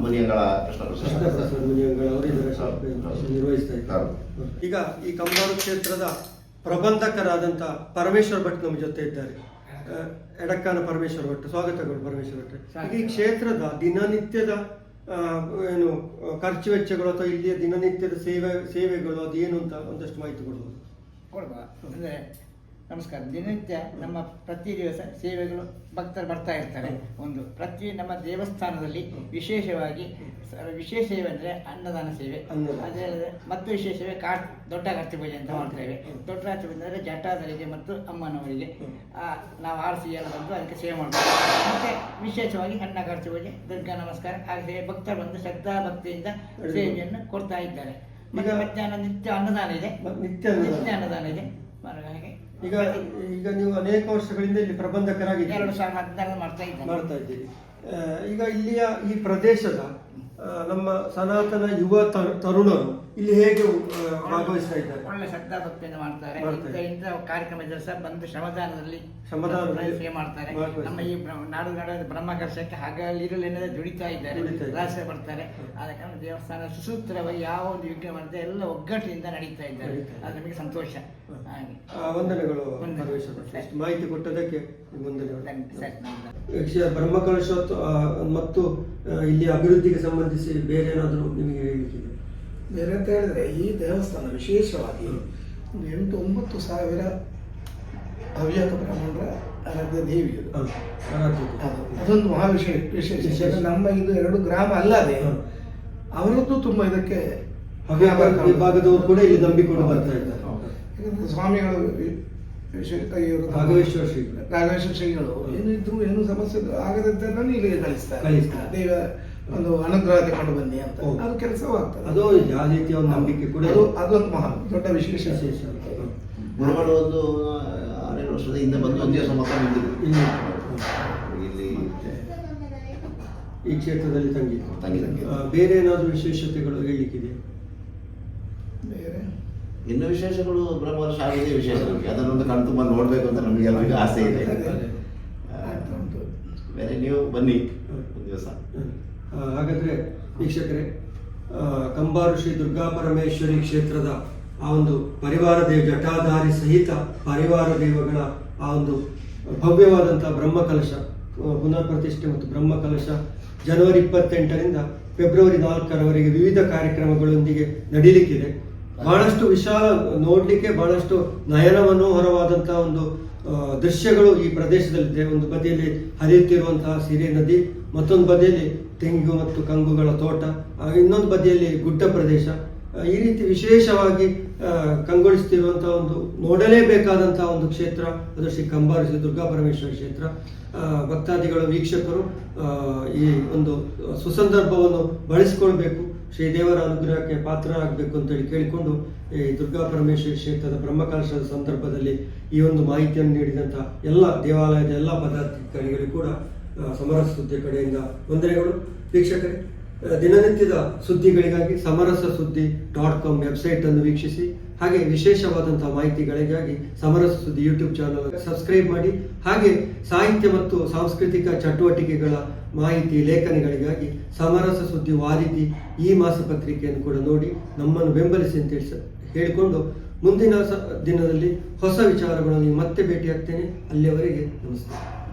ಮುನಿಯಂಗಳ ಕೃಷ್ಣಪ್ರಸಾದ್ ಮುನಿಯಂಗಳ ನಿರ್ವಹಿಸ್ತಾ ಇದ್ದಾರೆ. ಈಗ ಈ ಕಂಬಾರು ಕ್ಷೇತ್ರದ ಪ್ರಬಂಧಕರಾದಂಥ ಪರಮೇಶ್ವರ್ ಭಟ್ ನಮ್ಮ ಜೊತೆ ಇದ್ದಾರೆ. ಎಡಕ್ಕಾನ ಪರಮೇಶ್ವರ್ ಭಟ್, ಸ್ವಾಗತಗಳು ಪರಮೇಶ್ವರ್ ಭಟ್. ಈ ಕ್ಷೇತ್ರದ ದಿನನಿತ್ಯದ ಏನು ಖರ್ಚು ವೆಚ್ಚಗಳು ಅಥವಾ ಇಲ್ಲಿಯ ದಿನನಿತ್ಯದ ಸೇವೆಗಳು ಅದು ಏನು ಅಂತ ಒಂದಷ್ಟು ಮಾಹಿತಿ ಕೊಡ್ಬೋದು? ಅಂದರೆ ನಮಸ್ಕಾರ. ದಿನನಿತ್ಯ ನಮ್ಮ ಪ್ರತಿ ದಿವಸ ಸೇವೆಗಳು ಭಕ್ತರು ಬರ್ತಾ ಇರ್ತಾರೆ. ಒಂದು ಪ್ರತಿ ನಮ್ಮ ದೇವಸ್ಥಾನದಲ್ಲಿ ವಿಶೇಷವಾಗಿ ವಿಶೇಷ ಸೇವೆ ಅಂದರೆ ಅನ್ನದಾನ ಸೇವೆ. ಅದೇ ಮತ್ತು ವಿಶೇಷವೇ ದೊಡ್ಡ ಕಾರ್ತಿ ಪೂಜೆ ಅಂತ ಮಾಡ್ತೇವೆ. ದೊಡ್ಡ ಕಾರ್ತಿ ಪೂಜೆ ಅಂದರೆ ಜಟಾಧರಿಗೆ ಮತ್ತು ಅಮ್ಮನವರಿಗೆ ನಾವು ಆರಿಸಿ ಎಲ್ಲ ಬಂದು ಅದಕ್ಕೆ ಸೇವೆ ಮಾಡ್ತೇವೆ. ಮತ್ತು ವಿಶೇಷವಾಗಿ ಅನ್ನ ಕಾರ್ತಿ ಪೂಜೆ, ದುರ್ಗಾ ನಮಸ್ಕಾರ ಹಾಗೆ ಭಕ್ತರು ಬಂದು ಶ್ರದ್ಧಾ ಭಕ್ತಿಯಿಂದ ಸೇವೆಯನ್ನು ಕೊಡ್ತಾ ಇದ್ದಾರೆ. ಮತ್ತು ಮಧ್ಯಾಹ್ನ ನಿತ್ಯ ಅನ್ನದಾನ ಇದೆ, ನಿತ್ಯ ಅನ್ನದಾನ ಇದೆ. ಹಾಗೆ ಈಗ ನೀವು ಅನೇಕ ವರ್ಷಗಳಿಂದ ಇಲ್ಲಿ ಪ್ರಬಂಧಕರಾಗಿದ್ದೀರಿ, 2014 ಮಾಡ್ತಾ ಇದ್ದೀರಿ. ಈಗ ಇಲ್ಲಿಯ ಈ ಪ್ರದೇಶದ ನಮ್ಮ ಸನಾತನ ಯುವ ತರುಣರು ಇಲ್ಲಿ ಹೇಗೆ ಭಾಗವಹಿಸ್ತಾ ಇದ್ದಾರೆ? ಒಳ್ಳೆ ಶ್ರದ್ಧಾ ಭಕ್ತಿಯಿಂದ ಮಾಡ್ತಾರೆ. ಇಂಥ ಕಾರ್ಯಕ್ರಮದಲ್ಲಿ ಸಹ ಬಂದು ಶ್ರಮದಾನದಲ್ಲಿ ಸೇವೆ ಮಾಡ್ತಾರೆ. ನಮ್ಮ ಈ ನಾಡು ಬ್ರಹ್ಮಕರ್ಷಕ್ಕೆ ಹಗಲಿರುಳೆನ್ನದೇ ದುಡಿತಾ ಇದ್ದಾರೆ, ರಾಷ್ಟ್ರ ಬರ್ತಾರೆ. ಆದ ಕಾರಣ ದೇವಸ್ಥಾನ ಸುಸೂತ್ರವಾಗಿ ಯಾವ ಒಂದು ವಿಘ್ನ ಮಾಡದೆ ಎಲ್ಲ ಒಗ್ಗಟ್ಟಿನಿಂದ ನಡೀತಾ ಇದ್ದಾರೆ. ಅದು ನಮಗೆ ಸಂತೋಷ. ವಂದನೆಗಳು ಮಾಹಿತಿ ಕೊಟ್ಟದಕ್ಕೆ ವಂದನೆಗಳು. ಬ್ರಹ್ಮಕಲಶೋತ್ಸವ ಮತ್ತು ಇಲ್ಲಿ ಅಭಿವೃದ್ಧಿಗೆ ಸಂಬಂಧಿಸಿ ಬೇರೆ ಏನಾದರೂ ನಿಮಗೆ ಹೇಳಿಕ್ಕಿದೆ? ಬೇರೆ ಅಂತ ಹೇಳಿದ್ರೆ ಈ ದೇವಸ್ಥಾನ ವಿಶೇಷವಾಗಿ 8-9 ಸಾವಿರ ಹವ್ಯಕ ಬ್ರಾಹ್ಮಣರ ಆರಾಧ್ಯ ದೇವಿಗಳು. ಅದೊಂದು ವಿಶೇಷ. ನಮ್ಮ ಇದು 2 ಗ್ರಾಮ ಅಲ್ಲದೆ ಅವರದ್ದು ತುಂಬ ಇದಕ್ಕೆ ಹವ್ಯಕ ವಿಭಾಗದವರು ಕೂಡ ಇಲ್ಲಿ ನಂಬಿಕೊಂಡು ಬರ್ತಾ ಇದ್ದಾರೆ. ಸ್ವಾಮಿಗಳು ರಾಘವೇಶ್ವರ ಶ್ರೀಗಳು ಏನು ಸಮಸ್ಯೆ ಆಗದಂತೆ ಇಲ್ಲಿಗೆ ಕಳಿಸ್ತಾರೆ. ದೇವ ಒಂದು ಅನುಗ್ರಹ ತಗೊಂಡು ಬನ್ನಿ ಅಂತ ಅದು ಕೆಲಸವಾಗ್ತದೆ. ಅದು ಯಾವ ರೀತಿಯ ಒಂದು ನಂಬಿಕೆ ಕೂಡ ಅದೊಂದು ಮಹಾ ದೊಡ್ಡ ವಿಶೇಷ. ಗುರುಗಳು ಒಂದು 6-7 ವರ್ಷದ ಹಿಂದೆ ಬಂದು ಒಂದು ದಿವಸ ಮಕ್ಕ ನಿಂತಿದ್ರು ಇಲ್ಲಿ ಈ ಕ್ಷೇತ್ರದಲ್ಲಿ ತಂಗಿ. ಬೇರೆ ಏನಾದರೂ ವಿಶೇಷತೆಗಳು ಹೇಳಲಿಕ್ಕಿದೆ? ಬೇರೆ ಇನ್ನು ವಿಶೇಷಗಳು ಬ್ರಹ್ಮವರ್ಷ ಆಗಿದೆ ವಿಶೇಷ. ಅದನ್ನೊಂದು ಕಣ್ತುಂಬ ನೋಡ್ಬೇಕು ಅಂತ ನಮಗೆ ಎಲ್ಲರಿಗೂ ಆಸೆ ಇದೆ. ಬೇರೆ ನೀವು ಬನ್ನಿ ಒಂದು ದಿವಸ. ಹಾಗಾದ್ರೆ ವೀಕ್ಷಕರೇ, ಕಂಬಾರು ಶ್ರೀ ದುರ್ಗಾ ಪರಮೇಶ್ವರಿ ಕ್ಷೇತ್ರದ ಆ ಒಂದು ಪರಿವಾರ ಜಟಾಧಾರಿ ಸಹಿತ ಪರಿವಾರ ದೇವಗಳ ಆ ಒಂದು ಭವ್ಯವಾದಂತಹ ಬ್ರಹ್ಮಕಲಶ ಪುನರ್ ಪ್ರತಿಷ್ಠೆ ಮತ್ತು ಬ್ರಹ್ಮಕಲಶ ಜನವರಿ 28ರಿಂದ ಫೆಬ್ರವರಿ 4ರವರೆಗೆ ವಿವಿಧ ಕಾರ್ಯಕ್ರಮಗಳೊಂದಿಗೆ ನಡೀಲಿಕ್ಕಿದೆ. ಬಹಳಷ್ಟು ವಿಶಾಲ, ನೋಡ್ಲಿಕ್ಕೆ ಬಹಳಷ್ಟು ನಯನ ಮನೋಹರವಾದಂತಹ ಒಂದು ದೃಶ್ಯಗಳು ಈ ಪ್ರದೇಶದಲ್ಲಿದೆ. ಒಂದು ಬದಿಯಲ್ಲಿ ಹರಿಯುತ್ತಿರುವಂತಹ ಸಿರೆ ನದಿ, ಮತ್ತೊಂದು ಬದಿಯಲ್ಲಿ ತೆಂಗು ಮತ್ತು ಕಂಗುಗಳ ತೋಟ, ಇನ್ನೊಂದು ಬದಿಯಲ್ಲಿ ಗುಡ್ಡ ಪ್ರದೇಶ. ಈ ರೀತಿ ವಿಶೇಷವಾಗಿ ಕಂಗೊಳಿಸ್ತಿರುವಂತಹ ಒಂದು ನೋಡಲೇಬೇಕಾದಂತಹ ಒಂದು ಕ್ಷೇತ್ರ ಅದು ಶ್ರೀ ಕಂಬಾರು ಶ್ರೀ ದುರ್ಗಾ ಪರಮೇಶ್ವರಿ ಕ್ಷೇತ್ರ. ಭಕ್ತಾದಿಗಳು, ವೀಕ್ಷಕರು ಈ ಒಂದು ಸುಸಂದರ್ಭವನ್ನು ಬಳಸಿಕೊಳ್ಬೇಕು, ಶ್ರೀದೇವರ ಅನುಗ್ರಹಕ್ಕೆ ಪಾತ್ರರಾಗಬೇಕು ಅಂತೇಳಿ ಕೇಳಿಕೊಂಡು ಈ ದುರ್ಗಾ ಪರಮೇಶ್ವರಿ ಕ್ಷೇತ್ರದ ಬ್ರಹ್ಮಕಲಶದ ಸಂದರ್ಭದಲ್ಲಿ ಈ ಒಂದು ಮಾಹಿತಿಯನ್ನು ನೀಡಿದಂಥ ಎಲ್ಲ ದೇವಾಲಯದ ಎಲ್ಲ ಪದಾಧಿಕಾರಿಗಳಿಗೂ ಕೂಡ ಸಮರಸ ಸುದ್ದಿ ಕಡೆಯಿಂದ ವಂದನೆಗಳು. ವೀಕ್ಷಕರೇ, ದಿನನಿತ್ಯದ ಸುದ್ದಿಗಳಿಗಾಗಿ ಸಮರಸ ಸುದ್ದಿ .com ವೆಬ್ಸೈಟ್ ಅನ್ನು ವೀಕ್ಷಿಸಿ. ಹಾಗೆ ವಿಶೇಷವಾದಂತಹ ಮಾಹಿತಿಗಳಿಗಾಗಿ ಸಮರಸ ಸುದ್ದಿ ಯೂಟ್ಯೂಬ್ ಚಾನಲ್ ಸಬ್ಸ್ಕ್ರೈಬ್ ಮಾಡಿ. ಹಾಗೆ ಸಾಹಿತ್ಯ ಮತ್ತು ಸಾಂಸ್ಕೃತಿಕ ಚಟುವಟಿಕೆಗಳ ಮಾಹಿತಿ ಲೇಖನಗಳಿಗಾಗಿ ಸಮರಸ ಸುದ್ದಿ ವಾರಿಧಿ ಈ ಮಾಸಪತ್ರಿಕೆಯನ್ನು ಕೂಡ ನೋಡಿ ನಮ್ಮನ್ನು ಬೆಂಬಲಿಸಿ ಅಂತ ಹೇಳಿಕೊಂಡು ಮುಂದಿನ ದಿನದಲ್ಲಿ ಹೊಸ ವಿಚಾರಗಳನ್ನು ಮತ್ತೆ ಭೇಟಿಯಾಗ್ತೇನೆ. ಅಲ್ಲಿಯವರೆಗೆ ನಮಸ್ಕಾರ.